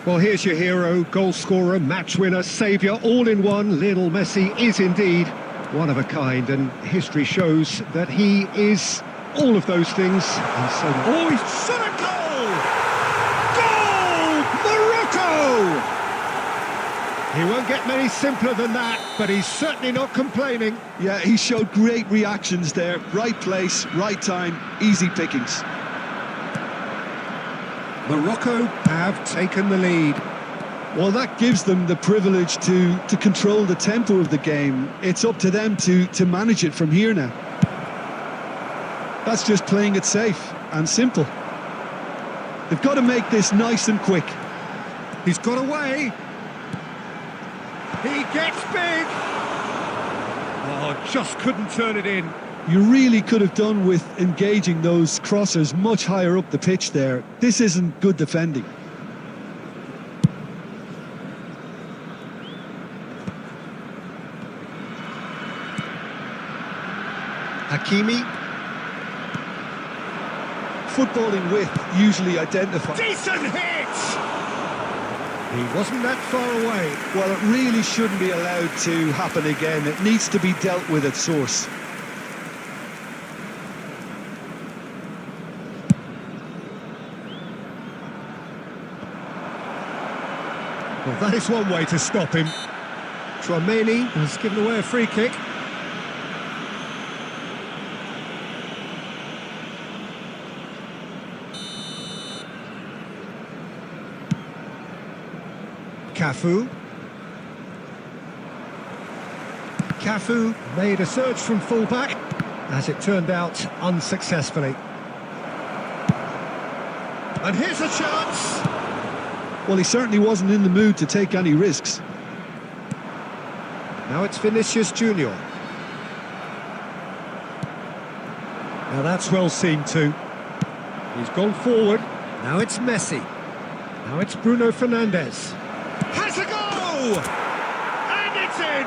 Well, here's your hero, goal scorer, match winner, saviour, all in one. Lionel Messi is indeed one of a kind, and history shows that he is all of those things. And so, oh, he's shot a goal! Goal! Morocco! He won't get many simpler than that, but he's certainly not complaining. Yeah, he showed great reactions there. Right place, right time, easy pickings. Morocco have taken the lead. Well, that gives them the privilege to control the tempo of the game. It's up to them to manage it from here now. That's just playing it safe and simple. They've got to make this nice and quick. He's got away. He gets big. Oh, just couldn't turn it in. You really could have done with engaging those crossers much higher up the pitch there. This isn't good defending. Hakimi. Footballing width usually identifies. Decent hit! He wasn't that far away. Well, it really shouldn't be allowed to happen again. It needs to be dealt with at source. Well, that is one way to stop him. Tchouaméni has given away a free kick. Cafu made a surge from fullback, as it turned out unsuccessfully. And here's a chance! Well, he certainly wasn't in the mood to take any risks. Now it's Vinicius Junior. Now that's well seen too. He's gone forward. Now it's Messi. Now it's Bruno Fernandes. Has a go! And it's in!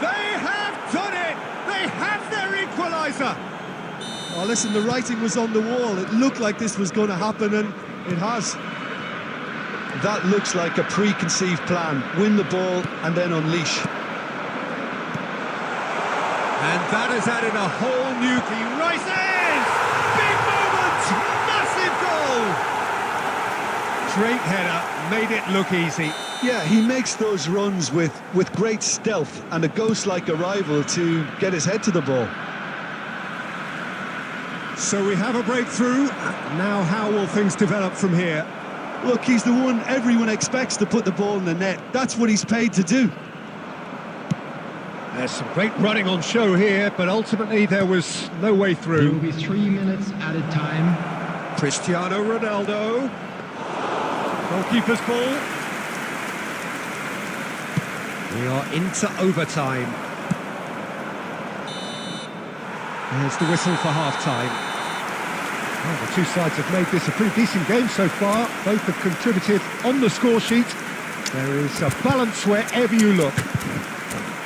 They have done it! They have their equaliser! Oh, listen, the writing was on the wall. It looked like this was going to happen, and it has. That looks like a preconceived plan. Win the ball and then unleash. And that has added a whole new key. Rises! Big moment! Massive goal! Straight header, made it look easy. Yeah, he makes those runs with great stealth and a ghost-like arrival to get his head to the ball. So we have a breakthrough. Now how will things develop from here? Look, he's the one everyone expects to put the ball in the net. That's what he's paid to do. There's some great running on show here, but ultimately there was no way There through. will be 3 minutes added time. Cristiano Ronaldo. Goalkeeper's ball. We are into overtime. There's the whistle for half-time. Well, the two sides have made this a pretty decent game so far. Both have contributed on the score sheet. There is a balance wherever you look.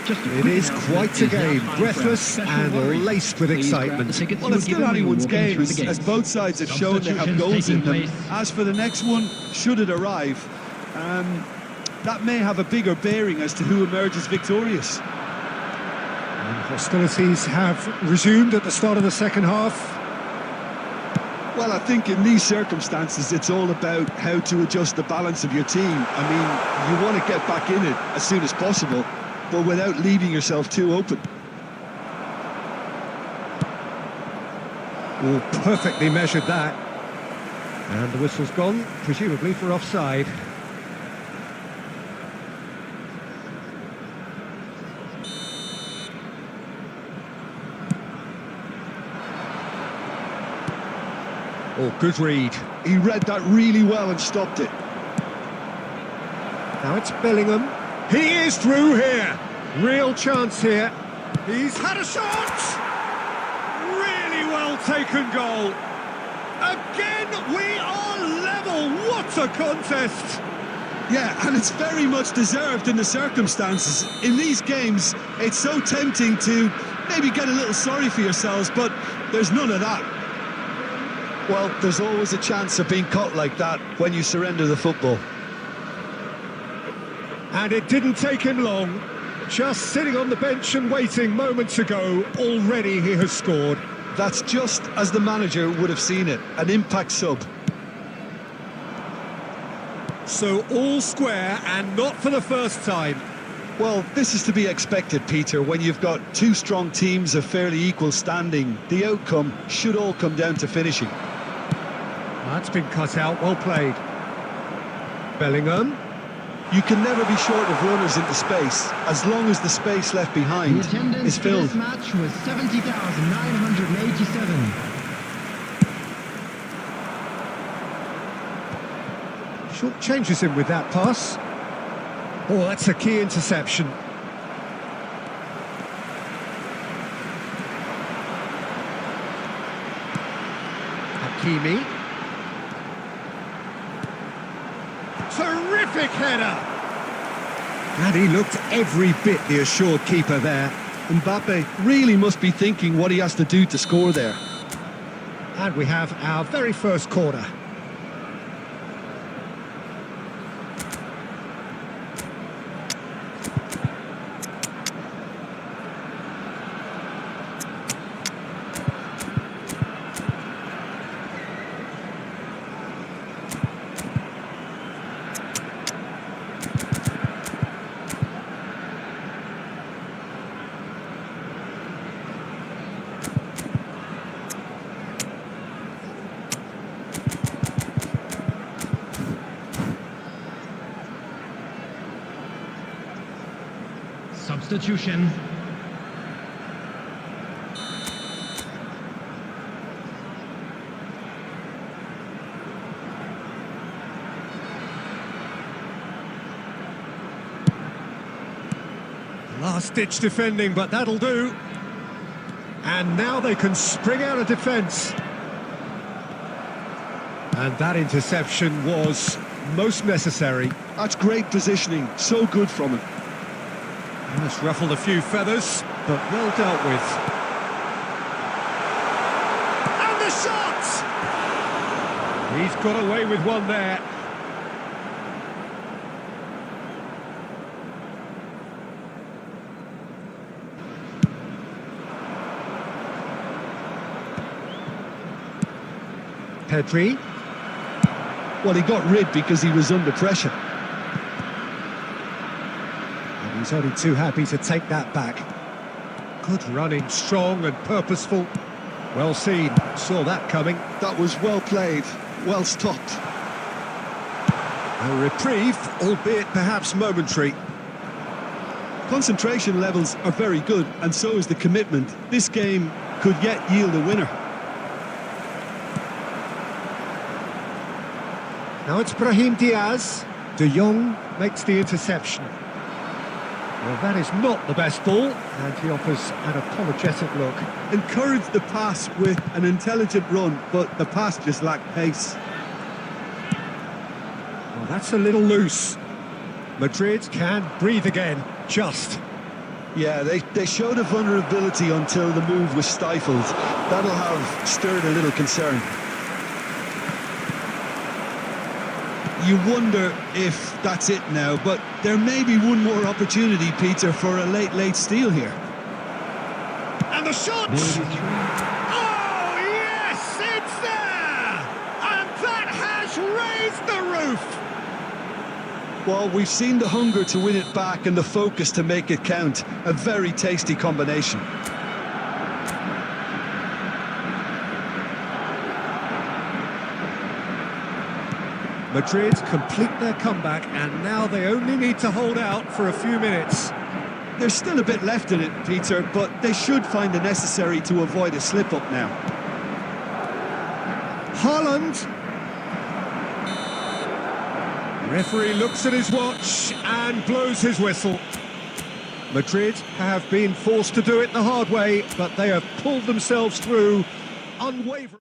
It is quite a game, breathless and laced with excitement. Well, it's still anyone's game, as both sides have shown they have goals in them. As for the next one, should it arrive, that may have a bigger bearing as to who emerges victorious. And hostilities have resumed at the start of the second half. Well, I think in these circumstances, it's all about how to adjust the balance of your team. I mean, you want to get back in it as soon as possible, but without leaving yourself too open. Oh, perfectly measured that. And the whistle's gone, presumably for offside. Oh, good read. He read that really well and stopped it. Now it's Bellingham. He is through here. Real chance here. He's had a shot! Really well taken goal. Again, we are level. What a contest! Yeah, and it's very much deserved in the circumstances. In these games, it's so tempting to maybe get a little sorry for yourselves, but there's none of that. Well, there's always a chance of being caught like that when you surrender the football. And it didn't take him long. Just sitting on the bench and waiting moments ago, already he has scored. That's just as the manager would have seen it, an impact sub. So all square and not for the first time. Well, this is to be expected, Peter. When you've got two strong teams of fairly equal standing, the outcome should all come down to finishing. That's been cut out, well played. Bellingham. You can never be short of runners into space, as long as the space left behind The attendance is for filled. this match was 70,987. Short changes him with that pass. Oh, that's a key interception. Hakimi. Terrific header! And he looked every bit the assured keeper there. Mbappe really must be thinking what he has to do to score there. And we have our very first corner. Substitution. Last-ditch defending, but that'll do. And now they can spring out of defence. And that interception was most necessary. That's great positioning, so good from him. That's ruffled a few feathers, but well dealt with. And the shot! He's got away with one there. Pedri. Well, he got rid because he was under pressure. He's only too happy to take that back. Good running, strong and purposeful. Well seen, saw that coming. That was well played, well stopped. A reprieve, albeit perhaps momentary. Concentration levels are very good, and so is the commitment. This game could yet yield a winner. Now it's Brahim Diaz. De Jong makes the interception. Well, that is not the best ball, and he offers an apologetic look. Encouraged the pass with an intelligent run, but the pass just lacked pace. Well, that's a little loose. Madrid can breathe again, just. Yeah, they showed a vulnerability until the move was stifled. That'll have stirred a little concern. You wonder if that's it now, but there may be one more opportunity, Peter, for a late steal here. And the shot! Oh, yes, it's there! And that has raised the roof! Well, we've seen the hunger to win it back and the focus to make it count. A very tasty combination. Madrid complete their comeback, and now they only need to hold out for a few minutes. There's still a bit left in it, Peter, but they should find the necessary to avoid a slip-up now. Haaland. Referee looks at his watch and blows his whistle. Madrid have been forced to do it the hard way, but they have pulled themselves through, unwavering.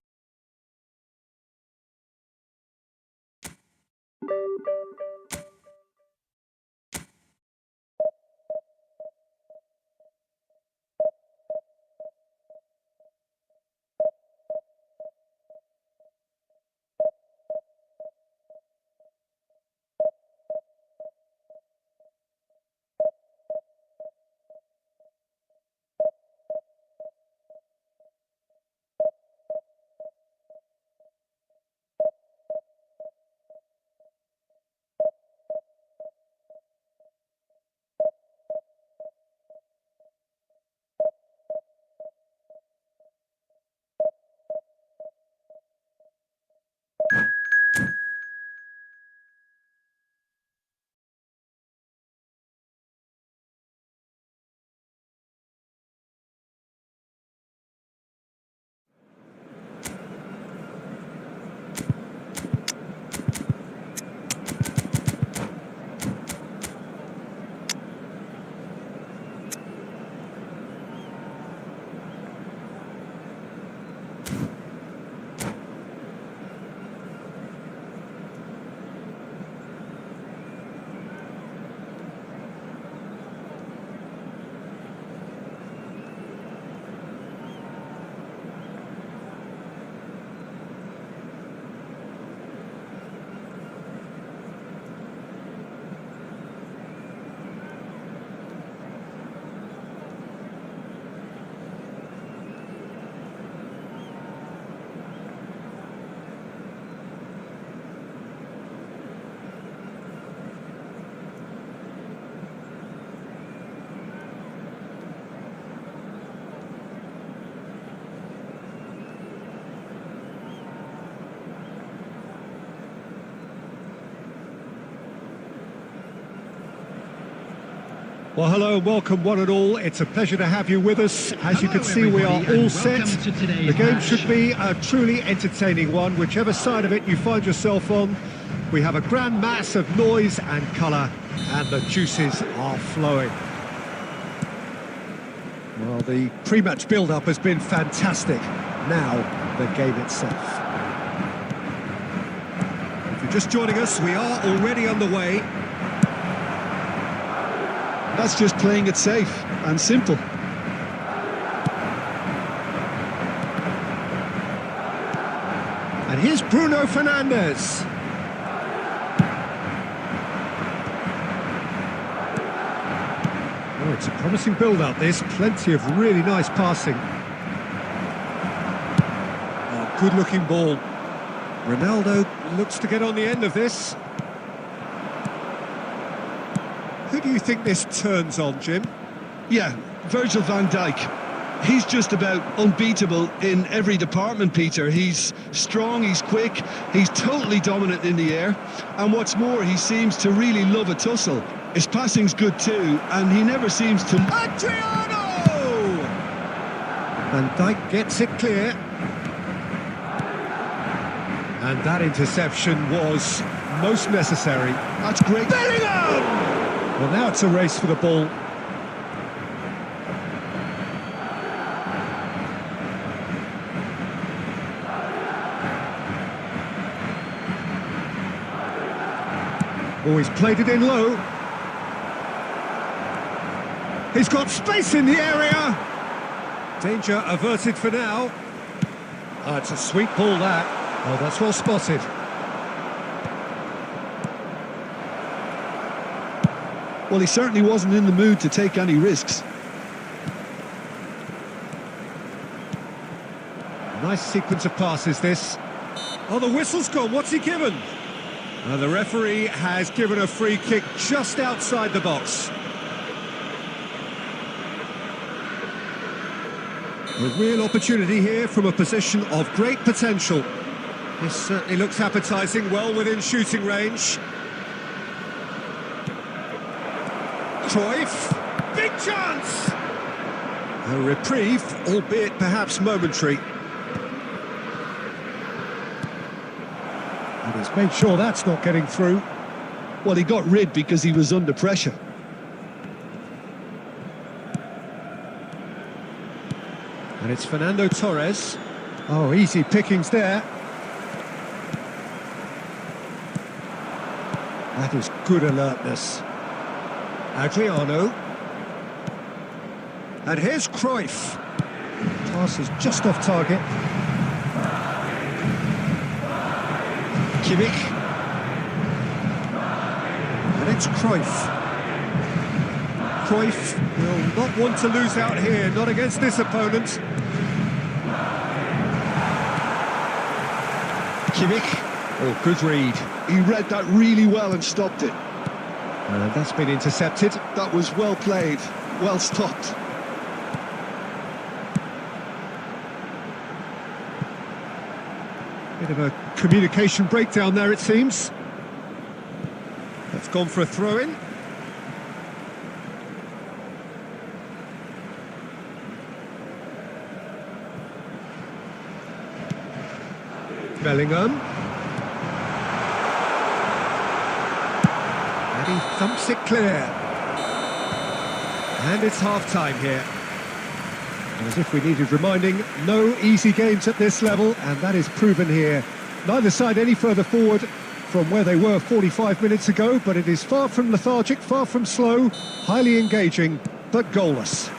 Well, hello and welcome one and all. It's a pleasure to have you with us. As you can see, we are all set. The game should be a truly entertaining one, whichever side of it you find yourself on. We have a grand mass of noise and colour, and the juices are flowing. Well, the pre-match build-up has been fantastic. Now, the game itself. If you're just joining us, we are already underway. That's just playing it safe and simple. And here's Bruno Fernandes. Oh, it's a promising build-up, this. Plenty of really nice passing. Oh, good-looking ball. Ronaldo looks to get on the end of this. Who do you think this turns on, Jim? Yeah, Virgil van Dijk. He's just about unbeatable in every department, Peter. He's strong, he's quick, he's totally dominant in the air. And what's more, he seems to really love a tussle. His passing's good too, and he never seems to... Adriano! Van Dijk gets it clear. And that interception was most necessary. That's great. Bellingham! Well, now it's a race for the ball. Oh, he's played it in low. He's got space in the area. Danger averted for now. Oh, it's a sweet ball, that. Oh, that's well spotted. Well, he certainly wasn't in the mood to take any risks. Nice sequence of passes, this. Oh, the whistle's gone. What's he given? The referee has given a free kick just outside the box. A real opportunity here from a position of great potential. This certainly looks appetising, well within shooting range. Cruyff, big chance! A reprieve, albeit perhaps momentary. And he's made sure that's not getting through. Well, he got rid because he was under pressure. And it's Fernando Torres. Oh, easy pickings there. That is good alertness. Adriano. And here's Cruyff. Pass is just off target. Kimmich. And it's Cruyff. Cruyff will not want to lose out here, not against this opponent. Kimmich. Oh, good read. He read that really well and stopped it. And that's been intercepted. That was well played, well stopped. Bit of a communication breakdown there, it seems. That's gone for a throw-in. Bellingham. And he thumps it clear. And it's half-time here. And as if we needed reminding, no easy games at this level, and that is proven here. Neither side any further forward from where they were 45 minutes ago, but it is far from lethargic, far from slow, highly engaging, but goalless.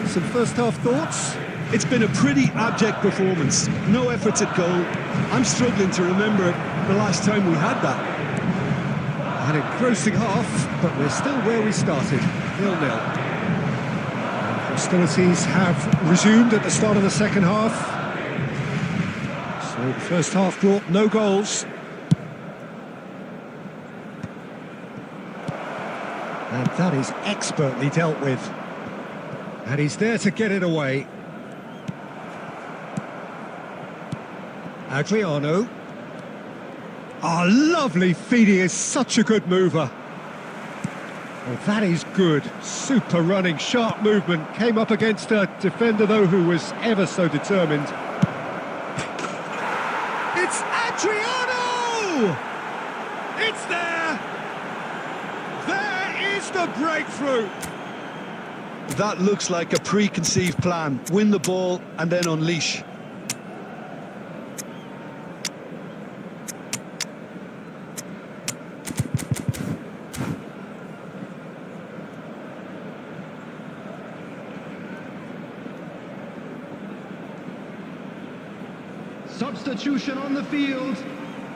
Some first-half thoughts? It's been a pretty abject performance. No efforts at goal. I'm struggling to remember the last time we had that. An engrossing half, but we're still where we started, 0-0. Hostilities have resumed at the start of the second half. So the first half brought no goals. And that is expertly dealt with. And he's there to get it away. Adriano. Oh, lovely feed, he is such a good mover. Oh, that is good. Super running, sharp movement. Came up against a defender, though, who was ever so determined. It's Adriano! It's there! There is the breakthrough! That looks like a preconceived plan. Win the ball and then unleash. Substitution on the field.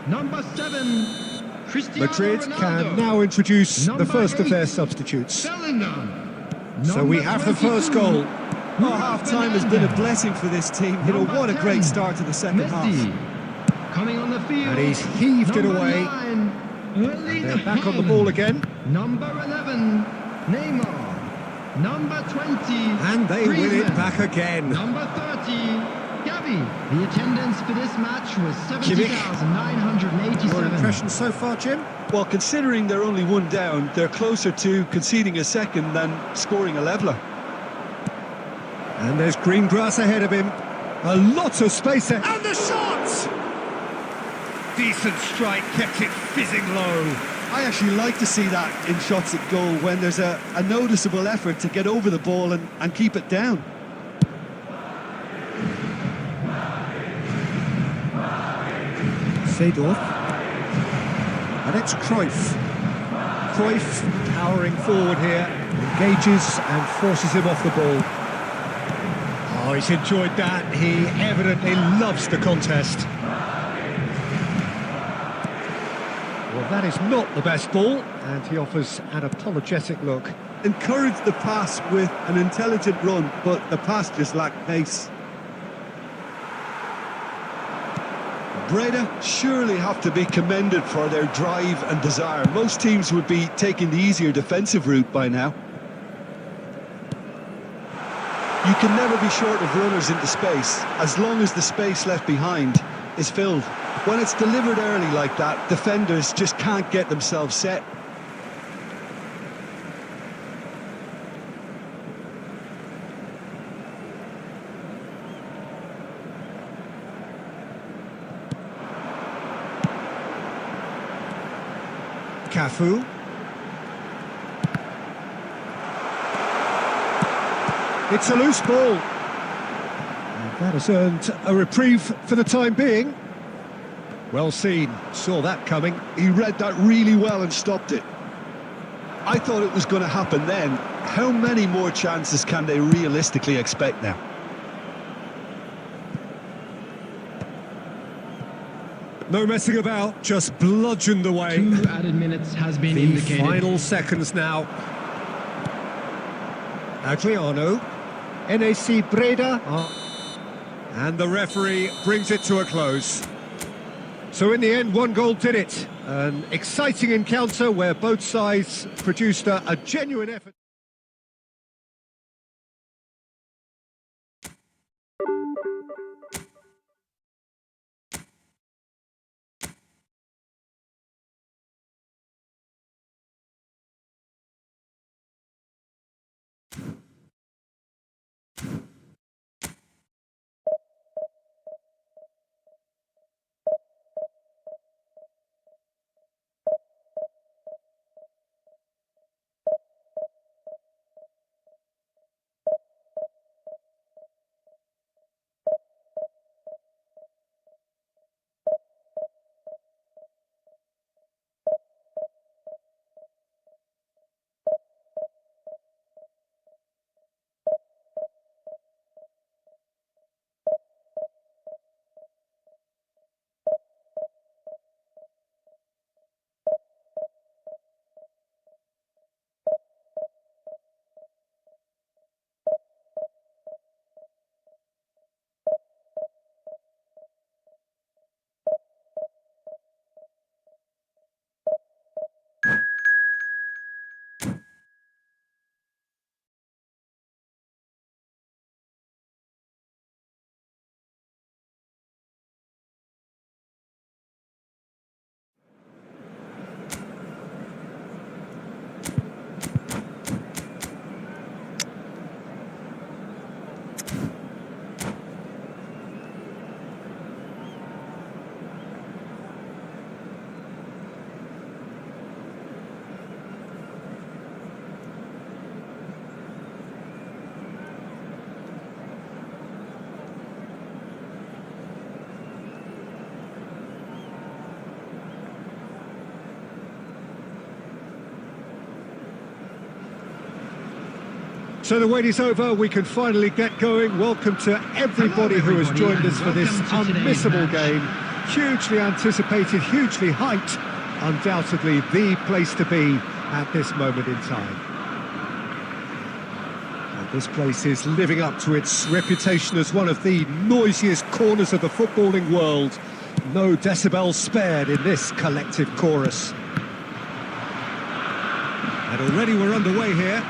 Number 7, Cristiano Madrid Ronaldo. can now introduce Number the first of 8, their substitutes. Bellingham. So we Number have the first goal. Oh, half-time has been a blessing for this team. You know, Number what a 10, great start to the second Messi. half. Coming on the field. And he's heaved it Number away. 9, Erling They're back on the ball again. Number 11, Neymar. Number 20, And they win it Griezmann. back again. Number 30, Gavi. The attendance for this match was Your 70,987. impressions so far, Jim? Well, considering they're only one down, they're closer to conceding a second than scoring a leveller. And there's green grass ahead of him. A lot of space there. And the shot! Decent strike, kept it fizzing low. I actually like to see that in shots at goal when there's a noticeable effort to get over the ball and keep it down. Seedorf. And it's Cruyff. Cruyff powering forward here, engages and forces him off the ball. Oh, he's enjoyed that. He evidently loves the contest. Well, that is not the best ball, and he offers an apologetic look. Encouraged the pass with an intelligent run, but the pass just lacked pace. Breda surely have to be commended for their drive and desire. Most teams would be taking the easier defensive route by now. You can never be short of runners into space, as long as the space left behind is filled. When it's delivered early like that, defenders just can't get themselves set. Cafu. It's a loose ball. And that has earned a reprieve for the time being. Well seen, saw that coming. He read that really well and stopped it. I thought it was going to happen then. How many more chances can they realistically expect now? No messing about, just bludgeoned away. 2 added minutes has been The indicated. final seconds now. Adriano, NAC Breda, and the referee brings it to a close. So in the end, 1 goal did it. An exciting encounter where both sides produced a genuine effort. So the wait is over, we can finally get going. Welcome to everybody who has joined us for this unmissable game. Hugely anticipated, hugely hyped. Undoubtedly the place to be at this moment in time. And this place is living up to its reputation as one of the noisiest corners of the footballing world. No decibels spared in this collective chorus. And already we're underway here.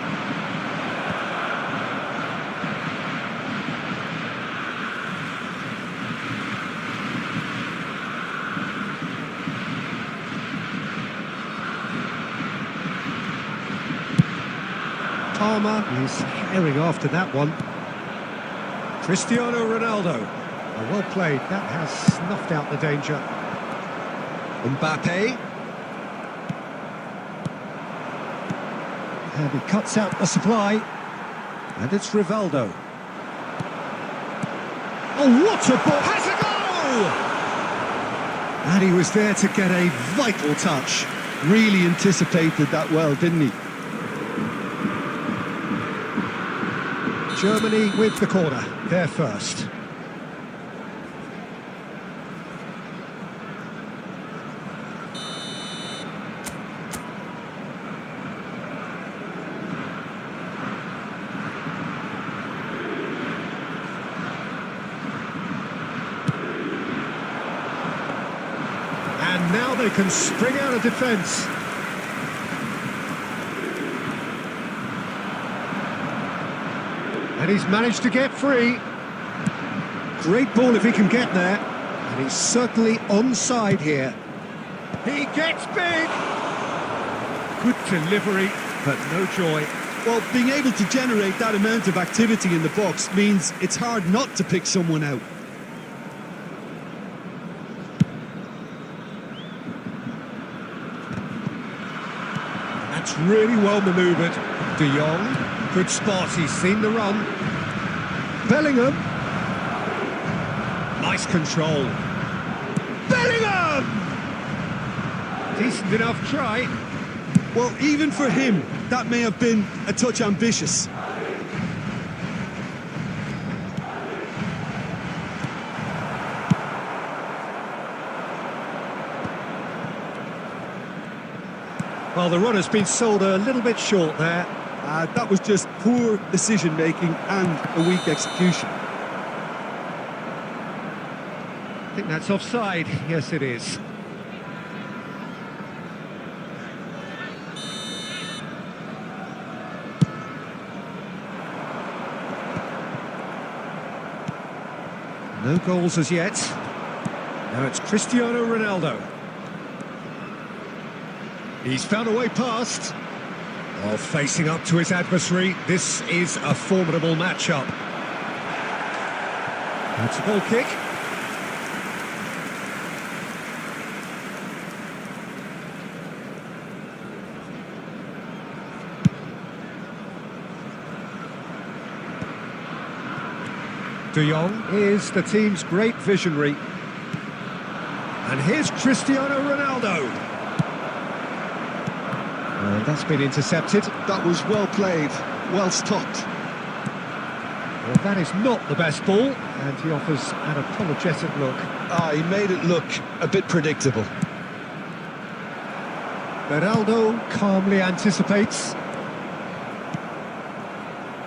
Palmer is herring after that one. Cristiano Ronaldo. Oh, well played. That has snuffed out the danger. Mbappe. And he cuts out the supply. And it's Rivaldo. Oh, what a ball! Has a goal! And he was there to get a vital touch. Really anticipated that well, didn't he? Germany with the corner, they're first. And now they can spring out of defence. And he's managed to get free. Great ball if he can get there. And he's certainly onside here. He gets big! Good delivery, but no joy. Well, being able to generate that amount of activity in the box means it's hard not to pick someone out. That's really well manoeuvred. De Jong, good spot, he's seen the run. Bellingham. Nice control. Bellingham! Decent enough try. Well, even for him, that may have been a touch ambitious. Well, the run has been sold a little bit short there. That was just poor decision-making and a weak execution. I think that's offside. Yes, it is. No goals as yet. Now it's Cristiano Ronaldo. He's found a way past. Oh, facing up to his adversary. This is a formidable matchup. That's a goal kick. De Jong is the team's great visionary. And here's Cristiano Ronaldo. And that's been intercepted. That was well played, well stopped. Well, that is not the best ball, and he offers an apologetic look. He made it look a bit predictable. Ronaldo calmly anticipates.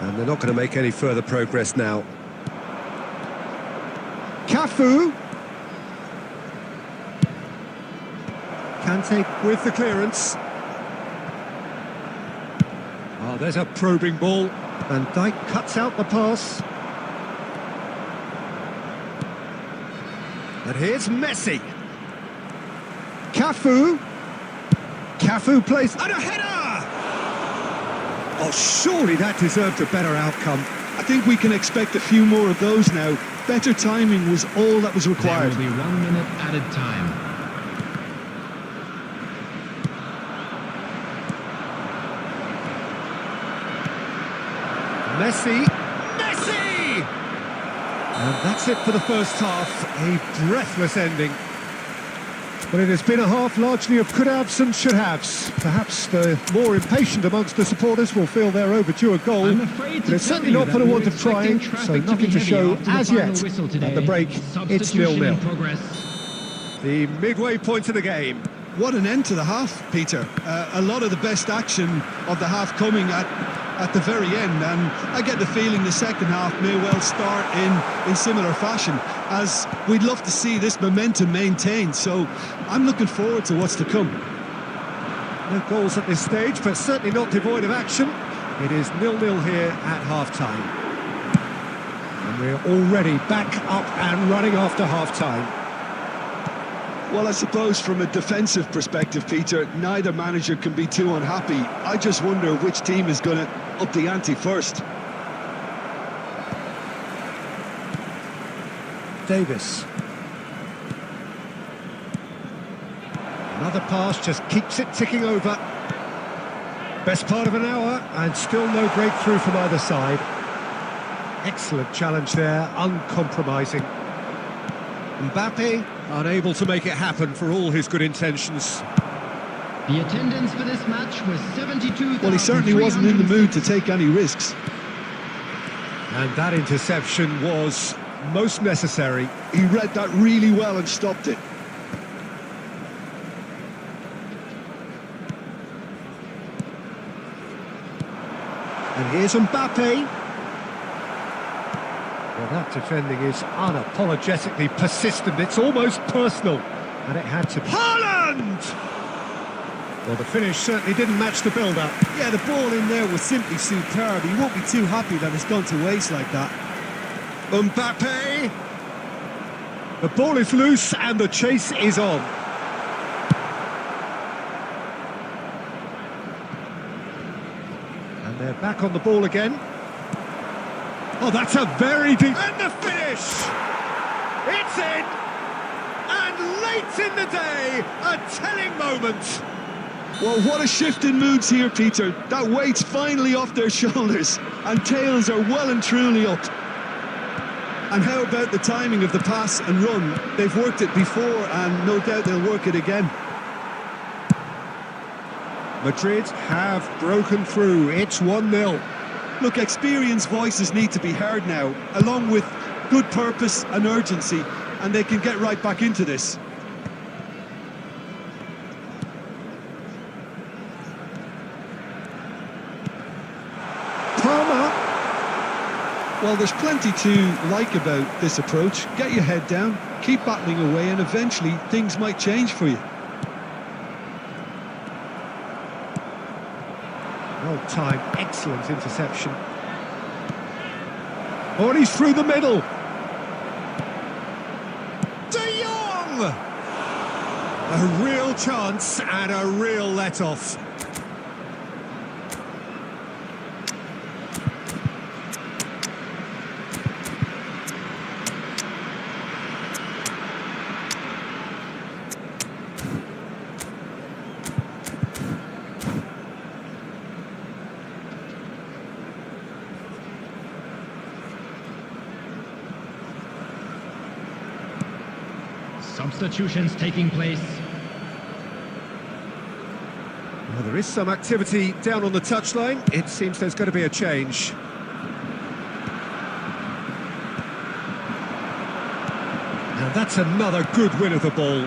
And they're not going to make any further progress now. Cafu. Kante with the clearance. Oh, there's a probing ball. Van Dijk cuts out the pass. And here's Messi. Cafu. Cafu plays... And a header! Oh, surely that deserved a better outcome. I think we can expect a few more of those now. Better timing was all that was required. There will be 1 minute added time. Messi. Messi! And that's it for the first half. A breathless ending. But it has been a half largely of could-haves and should-haves. Perhaps the more impatient amongst the supporters will feel they're overdue a goal. But it's certainly not for the want of trying, so nothing to show as yet. At the break, it's 0-0. The midway point of the game. What an end to the half, Peter. A lot of the best action of the half coming at the very end, and I get the feeling the second half may well start in similar fashion, as we'd love to see this momentum maintained, so I'm looking forward to what's to come. No goals at this stage, but certainly not devoid of action. It is 0-0 here at half-time. And we're already back up and running after half-time. Well, I suppose from a defensive perspective, Peter, neither manager can be too unhappy. I just wonder which team is going to up the ante first. Davis. Another pass just keeps it ticking over. Best part of an hour and still no breakthrough from either side. Excellent challenge there, uncompromising. Mbappe unable to make it happen for all his good intentions. The attendance for this match was 72,300. Well, he certainly wasn't in the mood to take any risks. And that interception was most necessary. He read that really well and stopped it. And here's Mbappe. Well, that defending is unapologetically persistent. It's almost personal. And it had to... Haaland! Well, the finish certainly didn't match the build-up. Yeah, the ball in there was simply superb. He won't be too happy that it's gone to waste like that. Mbappe! The ball is loose and the chase is on. And they're back on the ball again. Oh, that's a very deep... And the finish! It's in! And late in the day, a telling moment. Well, what a shift in moods here, Peter. That weight's finally off their shoulders, and tails are well and truly up. And how about the timing of the pass and run? They've worked it before, and no doubt they'll work it again. Madrid have broken through. It's 1-0. Look, experienced voices need to be heard now, along with good purpose and urgency, and they can get right back into this. Well, there's plenty to like about this approach. Get your head down, keep battling away, and eventually things might change for you. Well timed, excellent interception. Oh, and he's through the middle. De Jong! A real chance and a real let-off. Substitutions taking place. Well, there is some activity down on the touchline. It seems there's going to be a change. And that's another good win of the ball.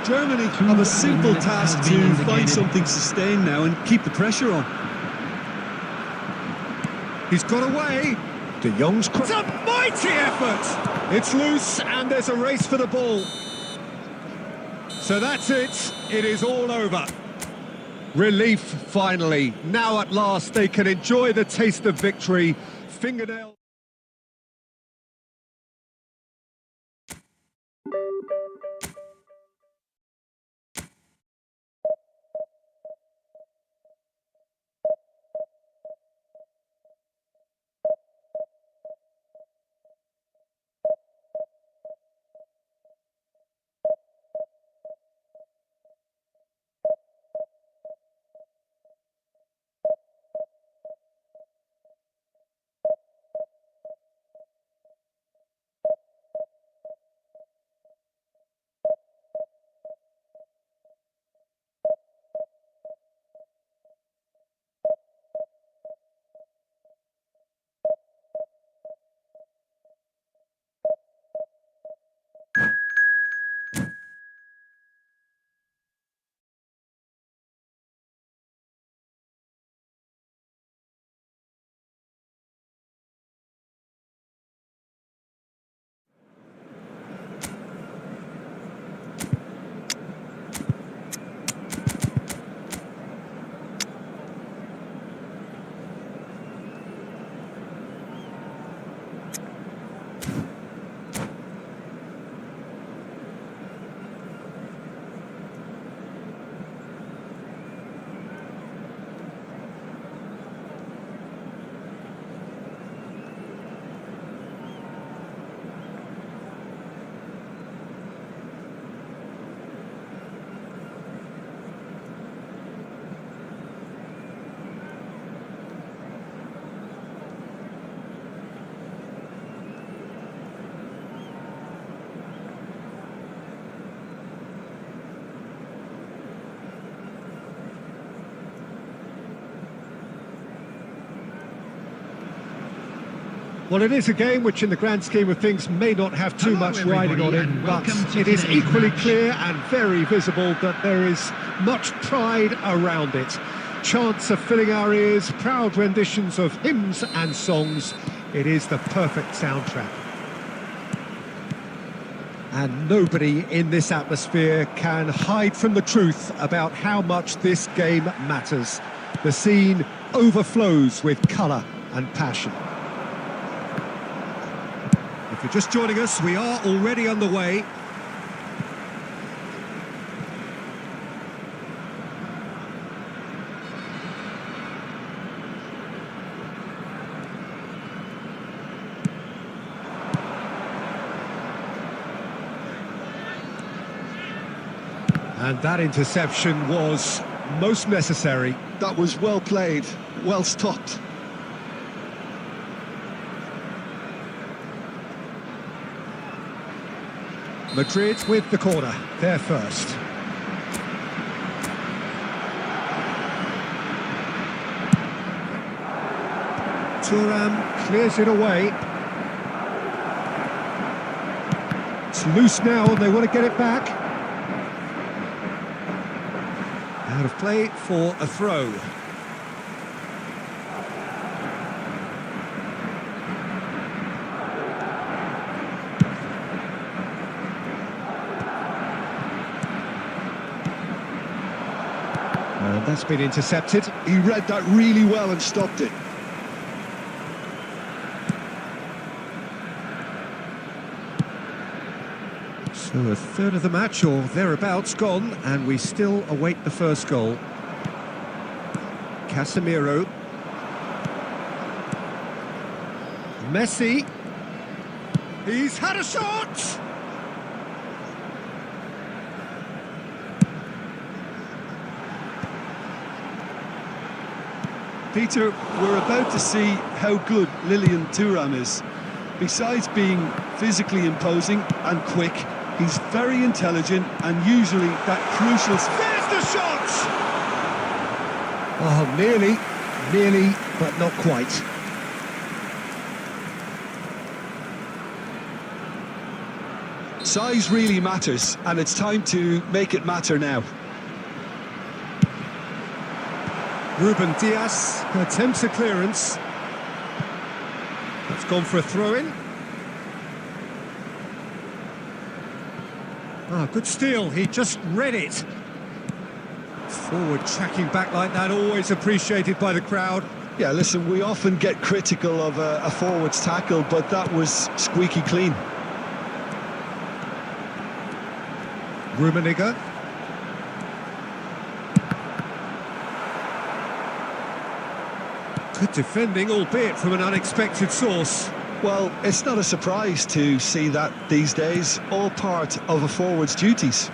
Germany have a simple task to find something sustained now and keep the pressure on. He's got away. De Jong's... It's a mighty effort! It's loose and there's a race for the ball. So that's it. It is all over. Relief, finally. Now at last they can enjoy the taste of victory. Fingernail... Well, it is a game which in the grand scheme of things may not have too Hello, much riding on everybody, it, and but welcome to it is today's equally match. clear and very visible that there is much pride around it. Chants are filling our ears, proud renditions of hymns and songs. It is the perfect soundtrack. And nobody in this atmosphere can hide from the truth about how much this game matters. The scene overflows with colour and passion. If you're just joining us, we are already underway. And that interception was most necessary. That was well played, well stopped. Madrid with the corner, they're first. Thuram clears it away. It's loose now and they want to get it back. Out of play for a throw. And that's been intercepted. He read that really well and stopped it. So a third of the match or thereabouts gone, and we still await the first goal. Casemiro. Messi. He's had a shot! Peter, we're about to see how good Lilian Thuram is. Besides being physically imposing and quick, he's very intelligent and usually that crucial... There's the shot! Oh, nearly, but not quite. Size really matters, and it's time to make it matter now. Ruben Diaz attempts a clearance. It's gone for a throw-in. Ah, good steal, he just read it. Forward tracking back like that, always appreciated by the crowd. Yeah, listen, we often get critical of a forward's tackle, but that was squeaky clean. Rummenigge. Good defending, albeit from an unexpected source. Well, it's not a surprise to see that these days, all part of a forward's duties.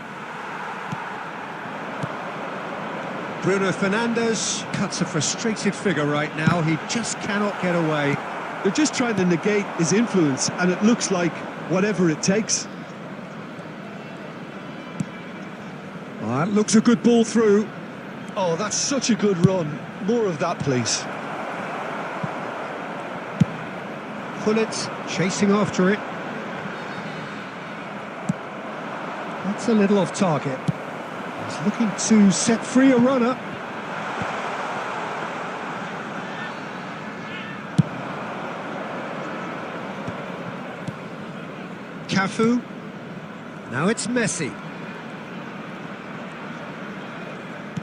Bruno Fernandes cuts a frustrated figure right now. He just cannot get away. They're just trying to negate his influence, and it looks like whatever it takes. That looks a good ball through. Oh, that's such a good run. More of that, please. Pullet chasing after it. That's a little off target. He's looking to set free a runner. Cafu. Now it's Messi.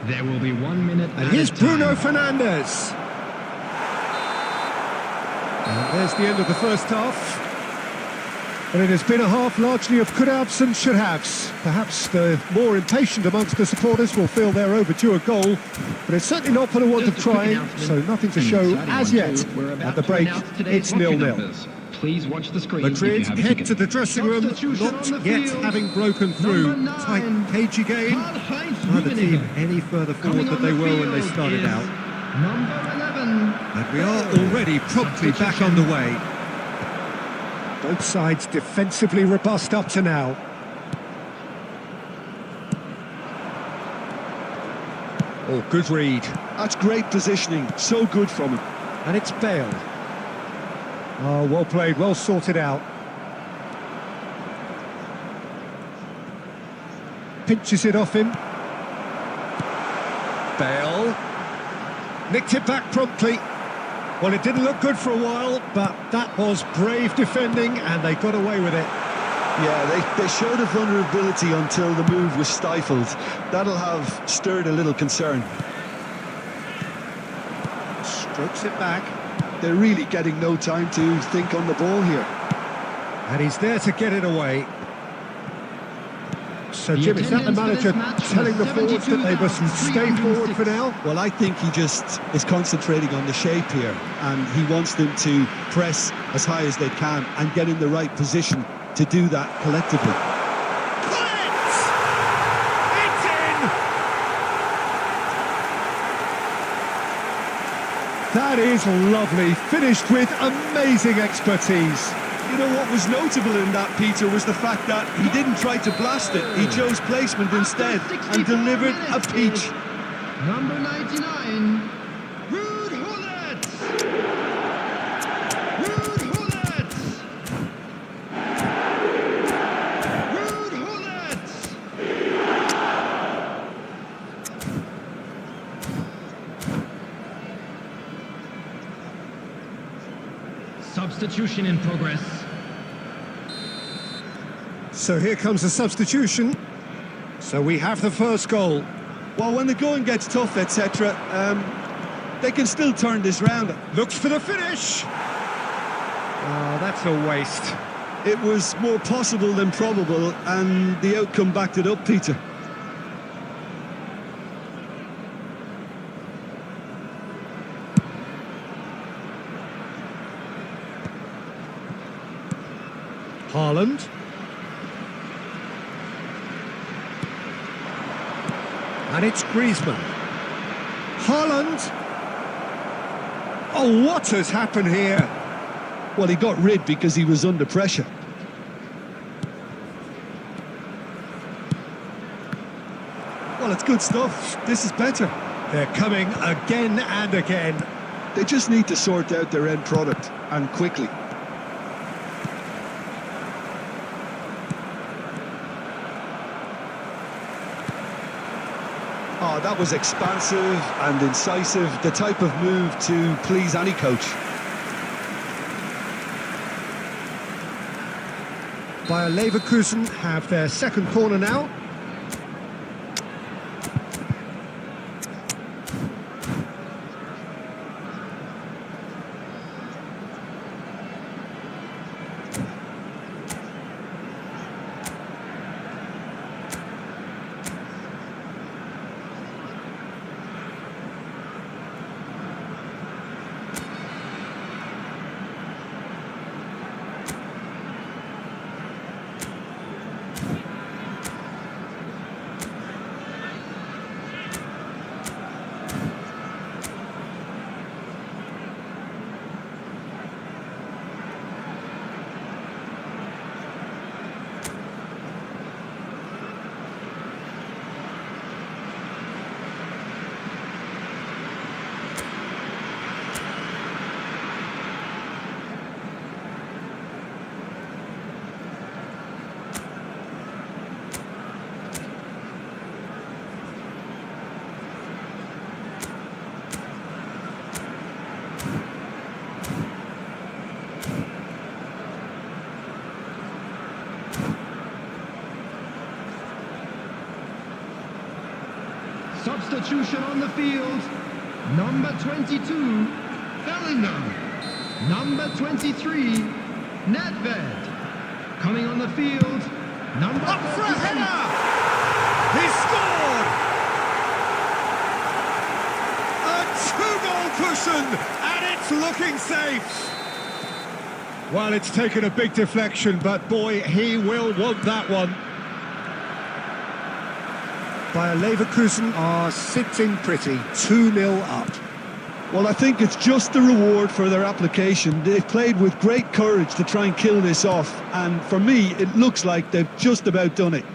There will be 1 minute. And here's Bruno Fernandes. And there's the end of the first half. But it has been a half largely of could-haves and should-haves. Perhaps the more impatient amongst the supporters will feel they're overdue a goal, but it's certainly not for the want of trying, so nothing to show as yet. At the break, it's 0-0. Please watch the screen. Madrid head to the dressing room, not yet having broken through. Tight, cagey game. Neither team any further forward than they were when they started out. Number 11. And we are already promptly back underway. Both sides defensively robust up to now. Oh, good read. That's great positioning, so good from him. And it's Bale. Oh, well played, well sorted out. Pinches it off him. Bale. Nicked it back promptly. Well, it didn't look good for a while, but that was brave defending and they got away with it. Yeah, they showed a vulnerability until the move was stifled. That'll have stirred a little concern. Strokes it back. They're really getting no time to think on the ball here. And he's there to get it away. So, The Jim, is that the attendance for manager this match was telling the forwards that they must stay forward for 72,306. now? Well, I think he just is concentrating on the shape here, and he wants them to press as high as they can and get in the right position to do that collectively. It's in! That is lovely, finished with amazing expertise. You know what was notable in that, Peter, was the fact that he didn't try to blast it. He chose placement instead and delivered a peach. Number 99, Ruud Gullit. Ruud Gullit. Ruud Gullit. Substitution in progress. So here comes the substitution. So we have the first goal. Well, when the going gets tough, etc., they can still turn this round. Looks for the finish. Oh, that's a waste. It was more possible than probable, and the outcome backed it up, Peter. Haaland. And it's Griezmann. Haaland. Oh, what has happened here? Well, he got rid because he was under pressure. Well, it's good stuff. This is better. They're coming again and again. They just need to sort out their end product, and quickly. Oh, that was expansive and incisive, the type of move to please any coach. Bayer Leverkusen have their second corner now. Substitution on the field. Number 22, Bellingham. Number 23, Nedved. Coming on the field, number Up for a 38. header! He scored! A 2-goal cushion, and it's looking safe. Well, it's taken a big deflection, but boy, he will want that one. Bayer Leverkusen are sitting pretty, 2-0 up. Well, I think it's just the reward for their application. They've played with great courage to try and kill this off, and for me, it looks like they've just about done it.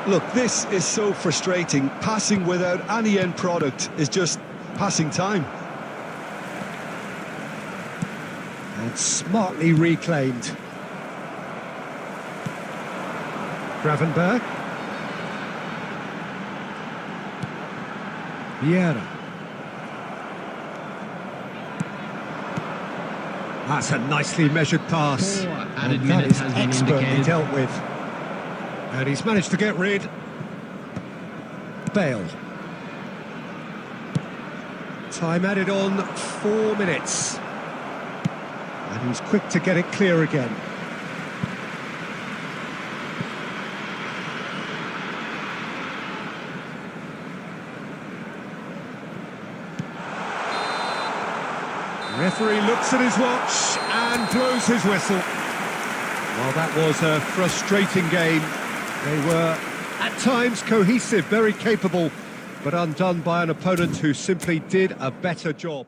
Look, this is so frustrating. Passing without any end product is just passing time. Smartly reclaimed. Gravenberg. Vieira. That's a nicely measured pass. 4 And added that minutes is has been expertly indicated. dealt with. And he's managed to get rid. Bale. Time added on 4 minutes. And he's quick to get it clear again. Referee looks at his watch and blows his whistle. Well, that was a frustrating game. They were, at times, cohesive, very capable, but undone by an opponent who simply did a better job.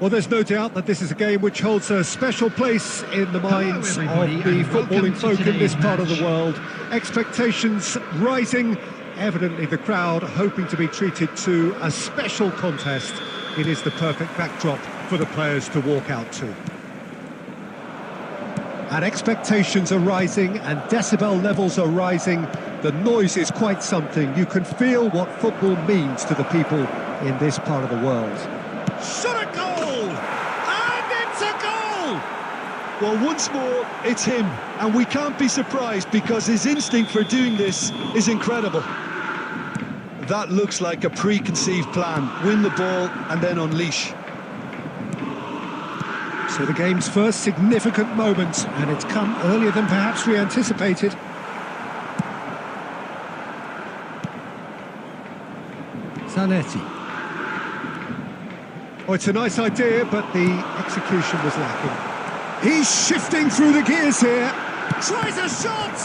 Well, there's no doubt that this is a game which holds a special place in the minds of everybody, the and footballing welcome to folk in this today's part of the match. world. Expectations rising, evidently the crowd hoping to be treated to a special contest. It is the perfect backdrop for the players to walk out to. And expectations are rising and decibel levels are rising. The noise is quite something. You can feel what football means to the people in this part of the world. Shot a goal! And it's a goal! Well, once more, it's him, and we can't be surprised because his instinct for doing this is incredible. That looks like a preconceived plan. Win the ball and then unleash. So the game's first significant moment, and it's come earlier than perhaps we anticipated. Zanetti. Oh, it's a nice idea, but the execution was lacking. He's shifting through the gears here. Tries a shot!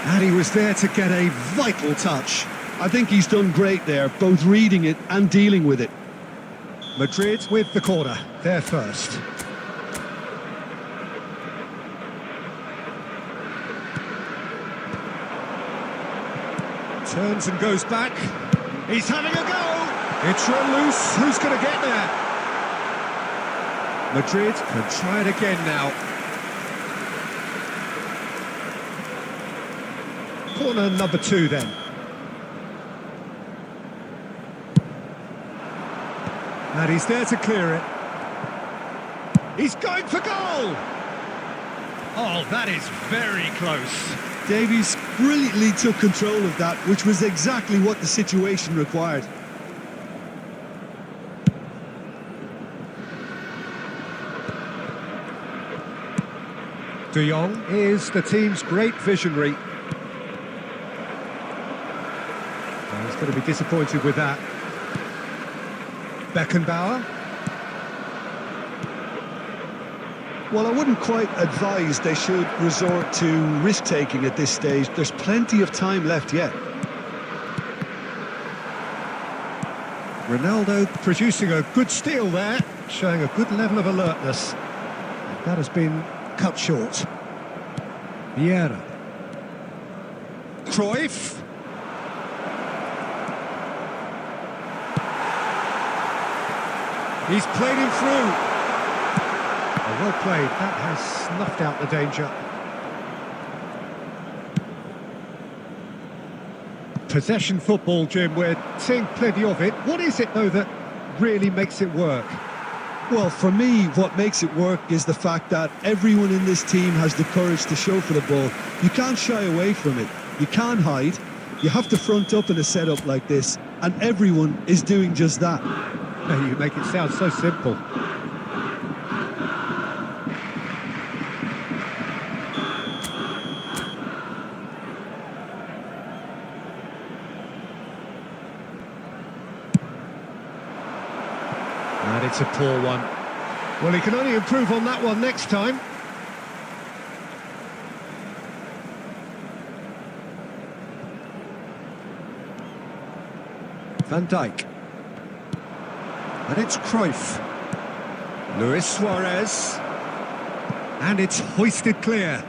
And he was there to get a vital touch. I think he's done great there, both reading it and dealing with it. Madrid with the corner, they're first. Turns and goes back. He's having a go! It's run loose, who's going to get there? Madrid can try it again now. Corner number 2 then. And he's there to clear it. He's going for goal! Oh, that is very close. Davies brilliantly took control of that, which was exactly what the situation required. De Jong is the team's great visionary. Well, he's going to be disappointed with that. Beckenbauer. Well, I wouldn't quite advise they should resort to risk-taking at this stage. There's plenty of time left yet. Ronaldo producing a good steal there, showing a good level of alertness. That has been cut short. Vieira. Cruyff. He's played him through. Oh, well played. That has snuffed out the danger. Possession football, Jim, we're seeing plenty of it. What is it, though, that really makes it work? Well, for me, what makes it work is the fact that everyone in this team has the courage to show for the ball. You can't shy away from it. You can't hide. You have to front up in a setup like this, and everyone is doing just that. You make it sound so simple. And it's a poor one. Well, he can only improve on that one next time. Van Dijk. And it's Cruyff. Luis Suarez. And it's hoisted clear.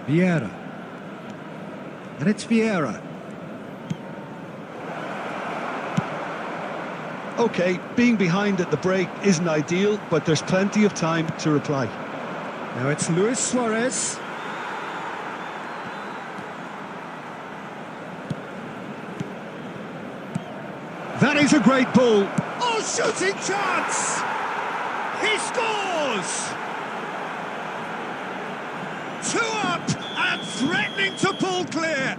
Vieira. And it's Vieira. Okay, being behind at the break isn't ideal, but there's plenty of time to reply. Now it's Luis Suarez. That is a great ball. Oh, shooting chance! He scores! 2 up and threatening to pull clear.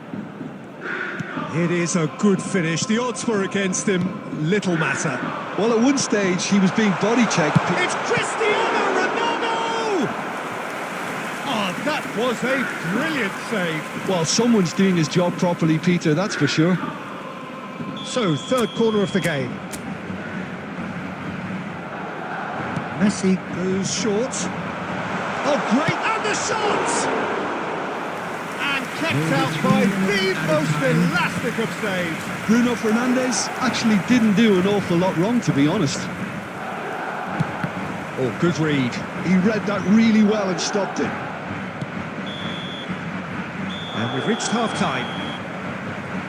It is a good finish. The odds were against him. Little matter. Well, at one stage, he was being body checked. It's Cristiano Ronaldo! Oh, that was a brilliant save. Well, someone's doing his job properly, Peter, that's for sure. So, third corner of the game. Messi goes short. Oh, great! And the shot! And kept out by the most elastic of saves. Bruno Fernandes actually didn't do an awful lot wrong, to be honest. Oh, good read. He read that really well and stopped it. And we've reached half-time.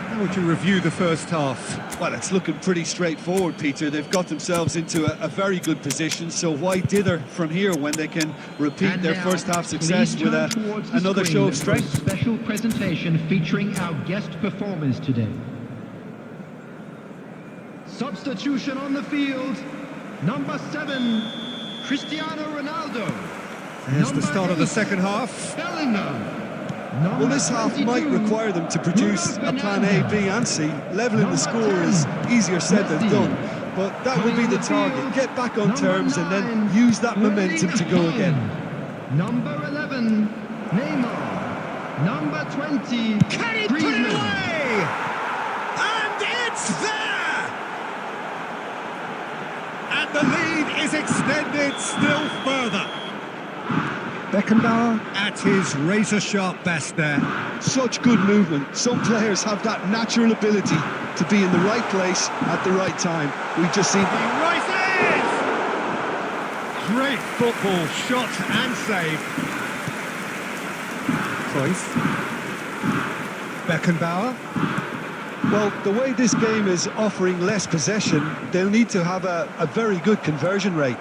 How would you review the first half? Well, it's looking pretty straightforward, Peter. They've got themselves into a very good position, so why dither from here when they can repeat And their now, first half success please with turn towards the another screen show of for a strength? special presentation featuring our guest performers today. Substitution on the field, number 7, Cristiano Ronaldo. There's the Number start of the 8, second half. Bellingham. Well, this half might require them to produce a plan A, B and C. Levelling the score is easier said than done, but that will be the target. Get back on terms and then use that momentum to go again. Number 11, Neymar. Number 20, Can he put it Griezmann. away? And it's there! And the lead is extended still further. Beckenbauer at his razor-sharp best there. Such good movement. Some players have that natural ability to be in the right place at the right time. We've just seen... He rises! Great football, shot and save. Cruyff. Beckenbauer. Well, the way this game is offering less possession, they'll need to have a very good conversion rate.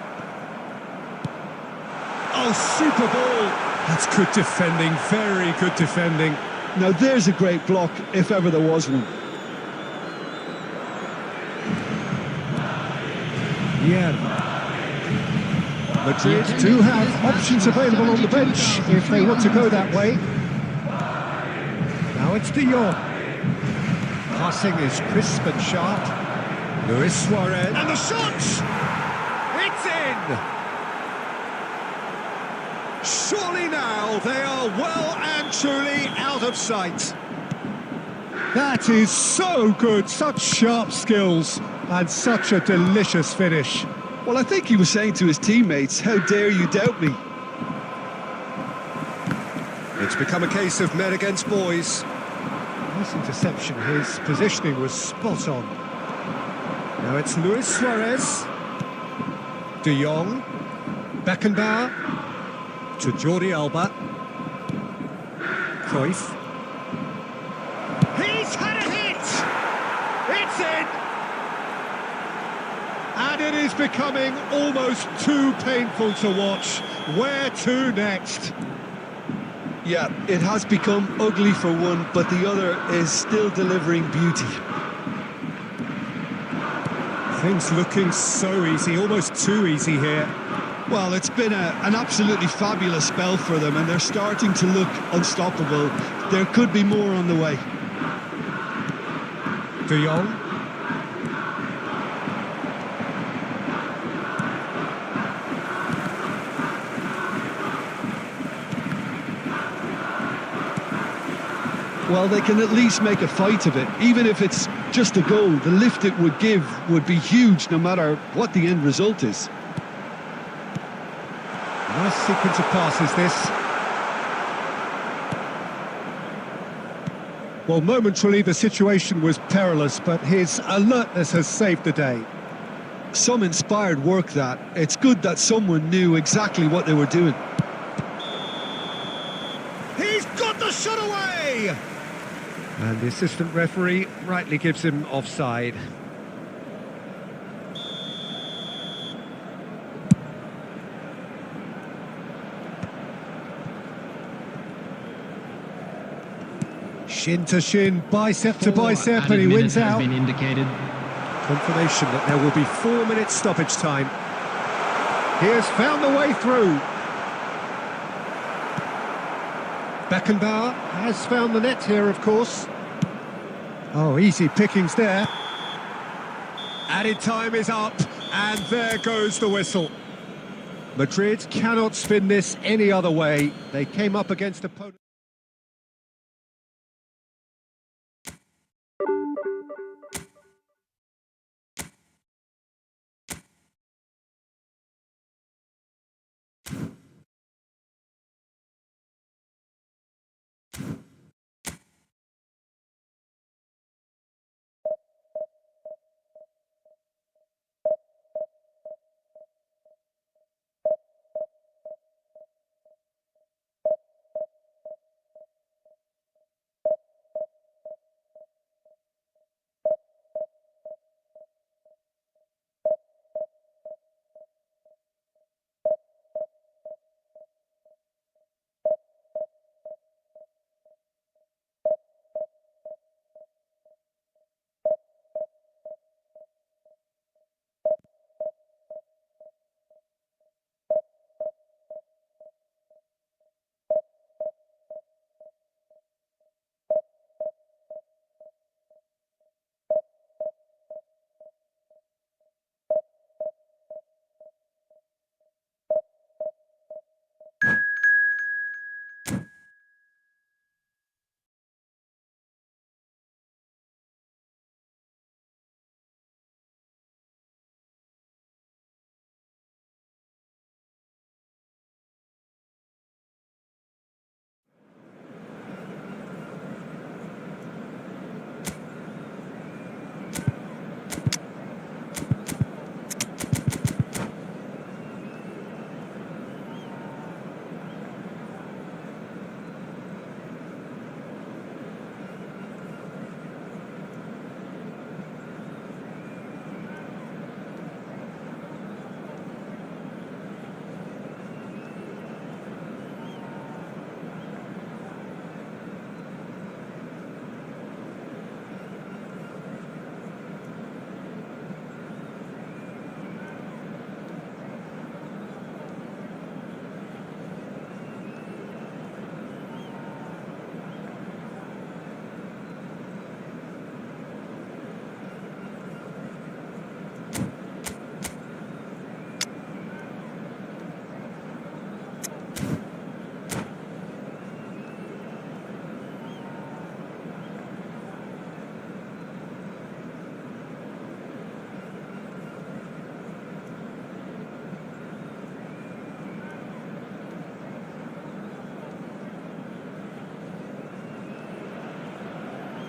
Oh, super ball! That's good defending, very good defending. Now there's a great block, if ever there was one. Yeah. Madrid do have options available on the bench if they want to go that way. Now it's De Jong. Passing is crisp and sharp. Luis Suarez. And the shot! It's in! Surely now they are well and truly out of sight. That is so good, such sharp skills, and such a delicious finish. Well, I think he was saying to his teammates, how dare you doubt me? It's become a case of men against boys. Nice interception, his positioning was spot on. Now it's Luis Suarez. De Jong. Beckenbauer. To Jordi Alba. Cruyff. He's had a hit! It's in! And it is becoming almost too painful to watch. Where to next? Yeah, it has become ugly for one, but the other is still delivering beauty. Things looking so easy, almost too easy here. Well, it's been an absolutely fabulous spell for them, and they're starting to look unstoppable. There could be more on the way. De Jong. Well, they can at least make a fight of it. Even if it's just a goal, the lift it would give would be huge no matter what the end result is. Nice sequence of passes, this. Well, momentarily the situation was perilous, but his alertness has saved the day. Some inspired work, that. It's good that someone knew exactly what they were doing. He's got the shot away! And the assistant referee rightly gives him offside. Shin to shin, bicep to bicep, and he wins out. Been indicated. Confirmation that there will be 4 minutes stoppage time. He has found the way through. Beckenbauer has found the net here, of course. Oh, easy pickings there. Added time is up, and there goes the whistle. Madrid cannot spin this any other way. They came up against opponents.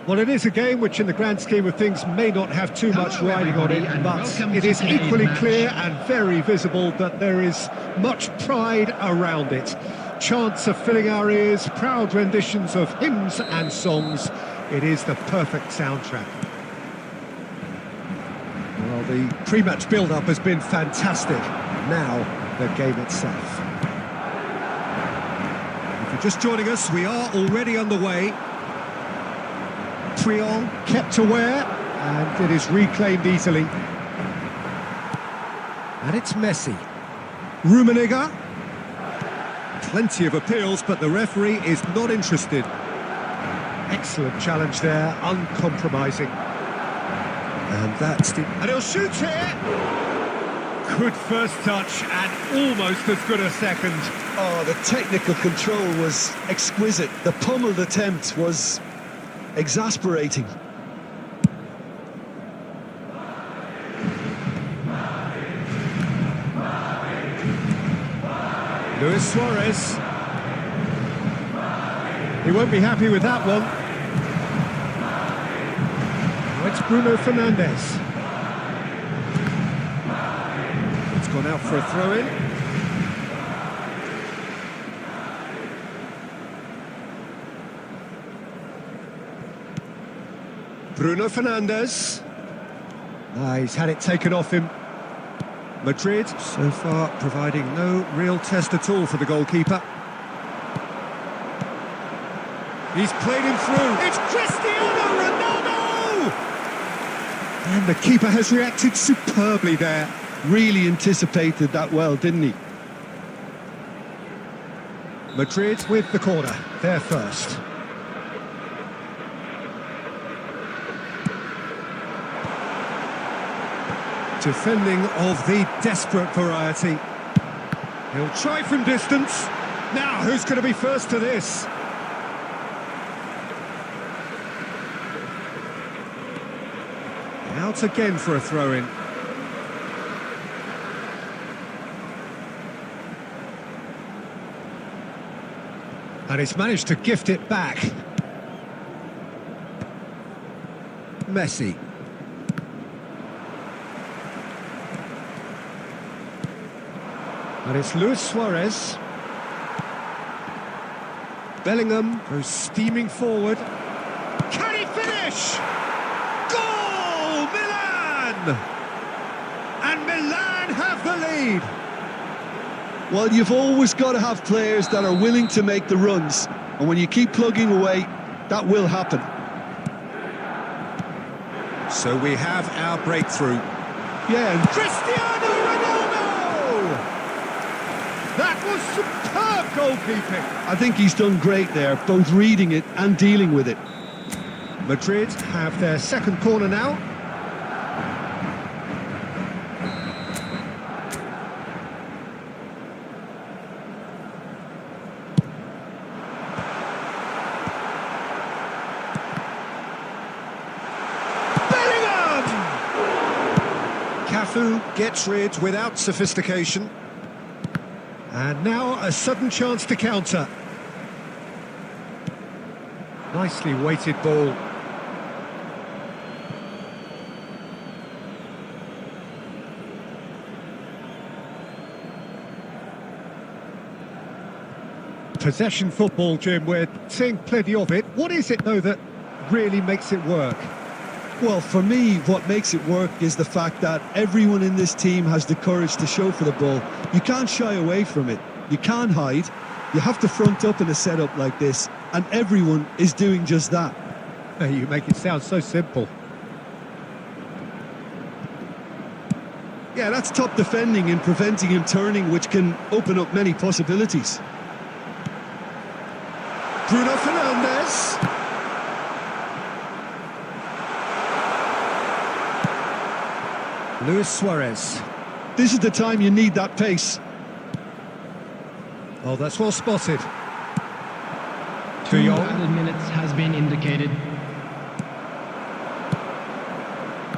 Well, it is a game which in the grand scheme of things may not have too much Hello, riding on it, everybody, and but welcome it to is today's equally match. clear and very visible that there is much pride around it. Chants are filling our ears, proud renditions of hymns and songs. It is the perfect soundtrack. Well, the pre-match build-up has been fantastic. Now, the game itself. If you're just joining us, we are already underway. Triol kept aware, and it is reclaimed easily. And it's Messi. Rummenigge. Plenty of appeals, but the referee is not interested. Excellent challenge there, uncompromising. And that's the... And he'll shoot here! Good first touch, and almost as good a second. Oh, the technical control was exquisite. The pummeled attempt was exasperating. Luis Suarez. He won't be happy with that one. Now it's Bruno Fernandes. It's gone out for a throw-in. Bruno Fernandes. He's had it taken off him. Madrid, so far, providing no real test at all for the goalkeeper. He's played him through. It's Cristiano Ronaldo! And the keeper has reacted superbly there. Really anticipated that well, didn't he? Madrid with the corner, there first. Defending of the desperate variety. He'll try from distance. Now, who's going to be first to this? Out again for a throw-in. And he's managed to gift it back. Messi. And it's Luis Suarez. Bellingham goes steaming forward. Can he finish? Goal! Milan! And Milan have the lead. Well, you've always got to have players that are willing to make the runs. And when you keep plugging away, that will happen. So we have our breakthrough. Yeah, and Cristiano Ronaldo! That was superb goalkeeping. I think he's done great there, both reading it and dealing with it. Madrid have their second corner now. Bellingham! Cafu gets rid without sophistication. And now a sudden chance to counter. Nicely weighted ball. Possession football, Jim, we're seeing plenty of it. What is it, though, that really makes it work? Well, for me, what makes it work is the fact that everyone in this team has the courage to show for the ball. You can't shy away from it. You can't hide. You have to front up in a setup like this, and everyone is doing just that. You make it sound so simple. Yeah, that's top defending and preventing him turning, which can open up many possibilities. Bruno Fernandes. Luis Suarez. This is the time you need that pace. Oh, that's well spotted. 2 Triol. added minutes has been indicated.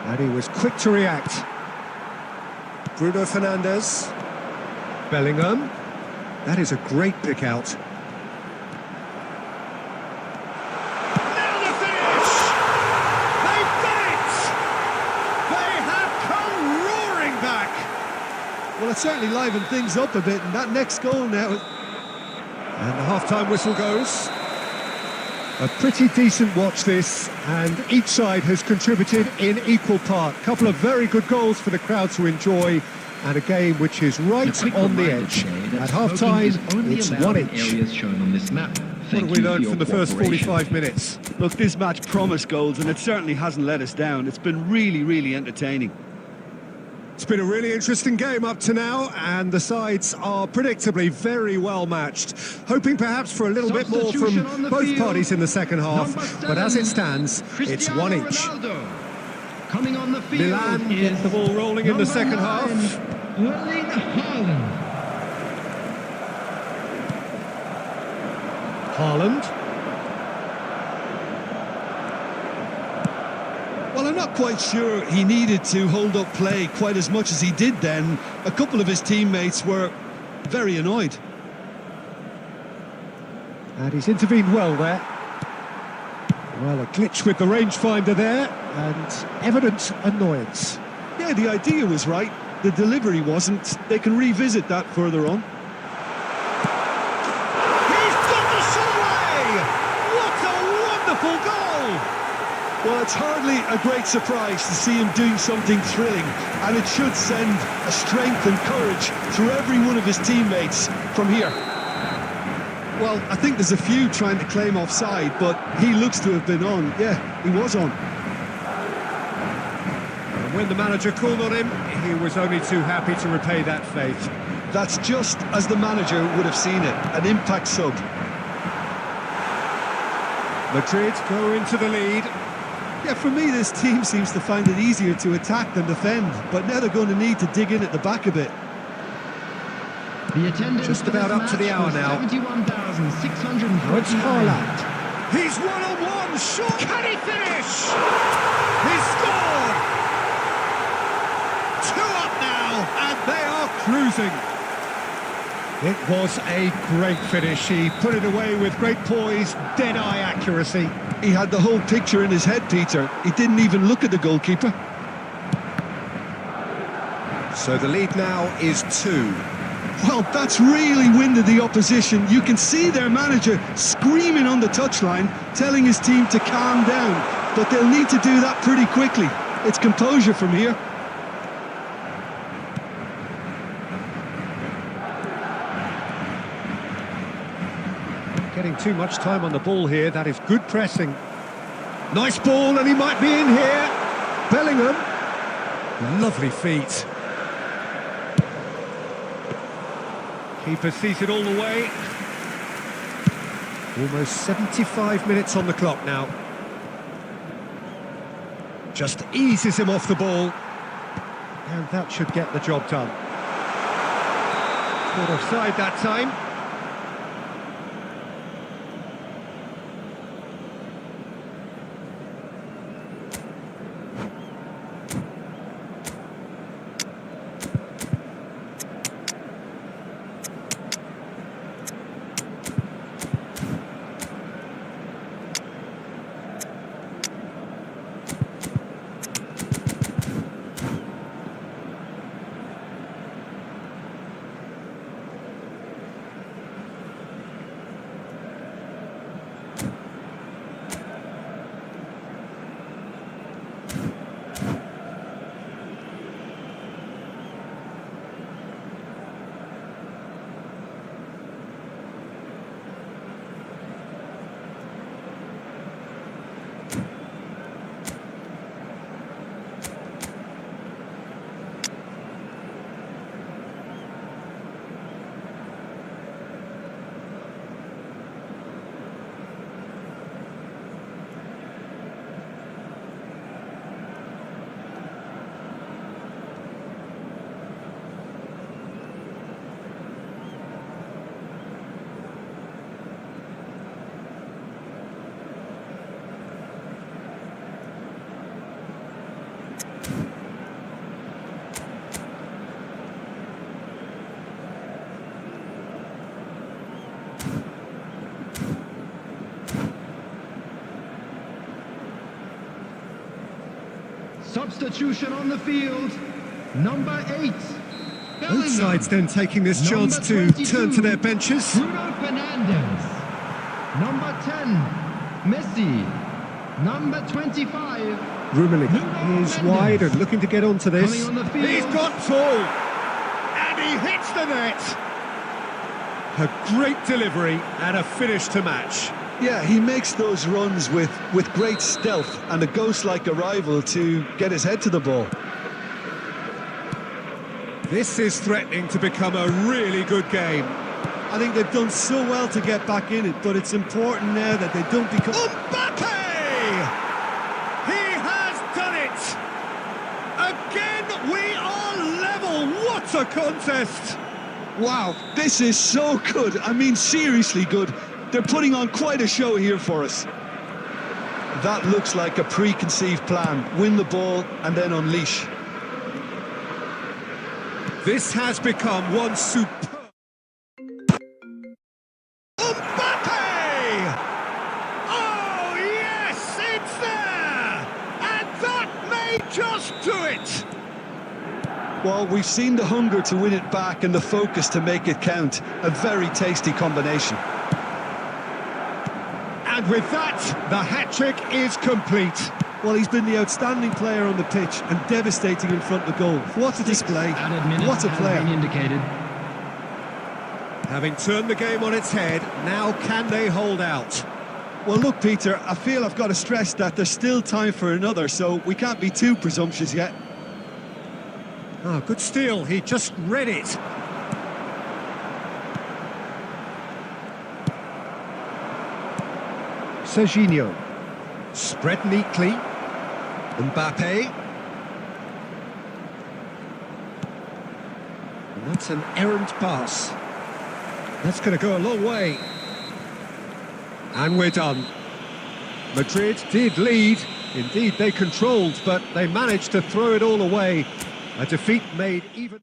And he was quick to react. Bruno Fernandes. Bellingham. That is a great pick out. Now the finish! Well, it certainly livened things up a bit, and that next goal now... And the half-time whistle goes. A pretty decent watch this, and each side has contributed in equal part. A couple of very good goals for the crowd to enjoy, and a game which is right on the edge. At half-time, it's 1 each. Shown on this map. What have we learned from the first 45 minutes? Look, this match promised goals, and it certainly hasn't let us down. It's been really, really entertaining. It's been a really interesting game up to now, and the sides are predictably very well matched. Hoping perhaps for a little bit more from both parties in the second half, but as it stands, it's 1 each. Coming on the field Milan get the ball rolling in the second half. Erling Haaland. Haaland. Well, I'm not quite sure he needed to hold up play quite as much as he did then. A couple of his teammates were very annoyed. And he's intervened well there. Well, a glitch with the rangefinder there, and evident annoyance. Yeah, the idea was right. The delivery wasn't. They can revisit that further on. He's got the shot away! What a wonderful goal! Well, it's hardly a great surprise to see him doing something thrilling, and it should send a strength and courage through every one of his teammates from here. Well, I think there's a few trying to claim offside, but he looks to have been on. Yeah, he was on. And when the manager called on him, he was only too happy to repay that faith. That's just as the manager would have seen it, an impact sub. Madrid go into the lead. Yeah, for me, this team seems to find it easier to attack than defend, but now they're going to need to dig in at the back a bit. The attendance Just about up to the hour now. 71,600. Now it's Haaland. He's one-on-one, shot! Can he finish? He's scored! 2 up now, and they are cruising. It was a great finish. He put it away with great poise, dead-eye accuracy. He had the whole picture in his head, Peter. He didn't even look at the goalkeeper. So the lead now is 2. Well, that's really winded the opposition. You can see their manager screaming on the touchline, telling his team to calm down. But they'll need to do that pretty quickly. It's composure from here. Getting too much time on the ball here. That is good pressing. Nice ball, and he might be in here. Bellingham. Lovely feet. Keeper sees it all the way. Almost 75 minutes on the clock now. Just eases him off the ball. And that should get the job done. Caught offside that time. Substitution on the field. Number 8. Both sides then taking this chance to turn to their benches. Bruno Fernandes. Number 10, Messi. Number 25. Rummenigge is wide and looking to get onto this. Coming on the field. He's got tall, and he hits the net. A great delivery and a finish to match. Yeah, he makes those runs with great stealth and a ghost-like arrival to get his head to the ball. This is threatening to become a really good game. I think they've done so well to get back in it, but it's important now that they don't become... Mbappe! He has done it! Again, we are level. What a contest! Wow, this is so good. I mean, seriously good. They're putting on quite a show here for us. That looks like a preconceived plan. Win the ball and then unleash. This has become one superb... Mbappe! Oh, yes, it's there! And that may just do it! Well, we've seen the hunger to win it back and the focus to make it count. A very tasty combination. And with that, the hat-trick is complete. Well, he's been the outstanding player on the pitch and devastating in front of goal. What a display. What a player. Indicated. Having turned the game on its head, now can they hold out? Well, look, Peter, I feel I've got to stress that there's still time for another, so we can't be too presumptuous yet. Oh, good steal. He just read it. Serginho. Spread neatly. Mbappe. And that's an errant pass. That's going to go a long way. And we're done. Madrid did lead. Indeed, they controlled, but they managed to throw it all away. A defeat made even...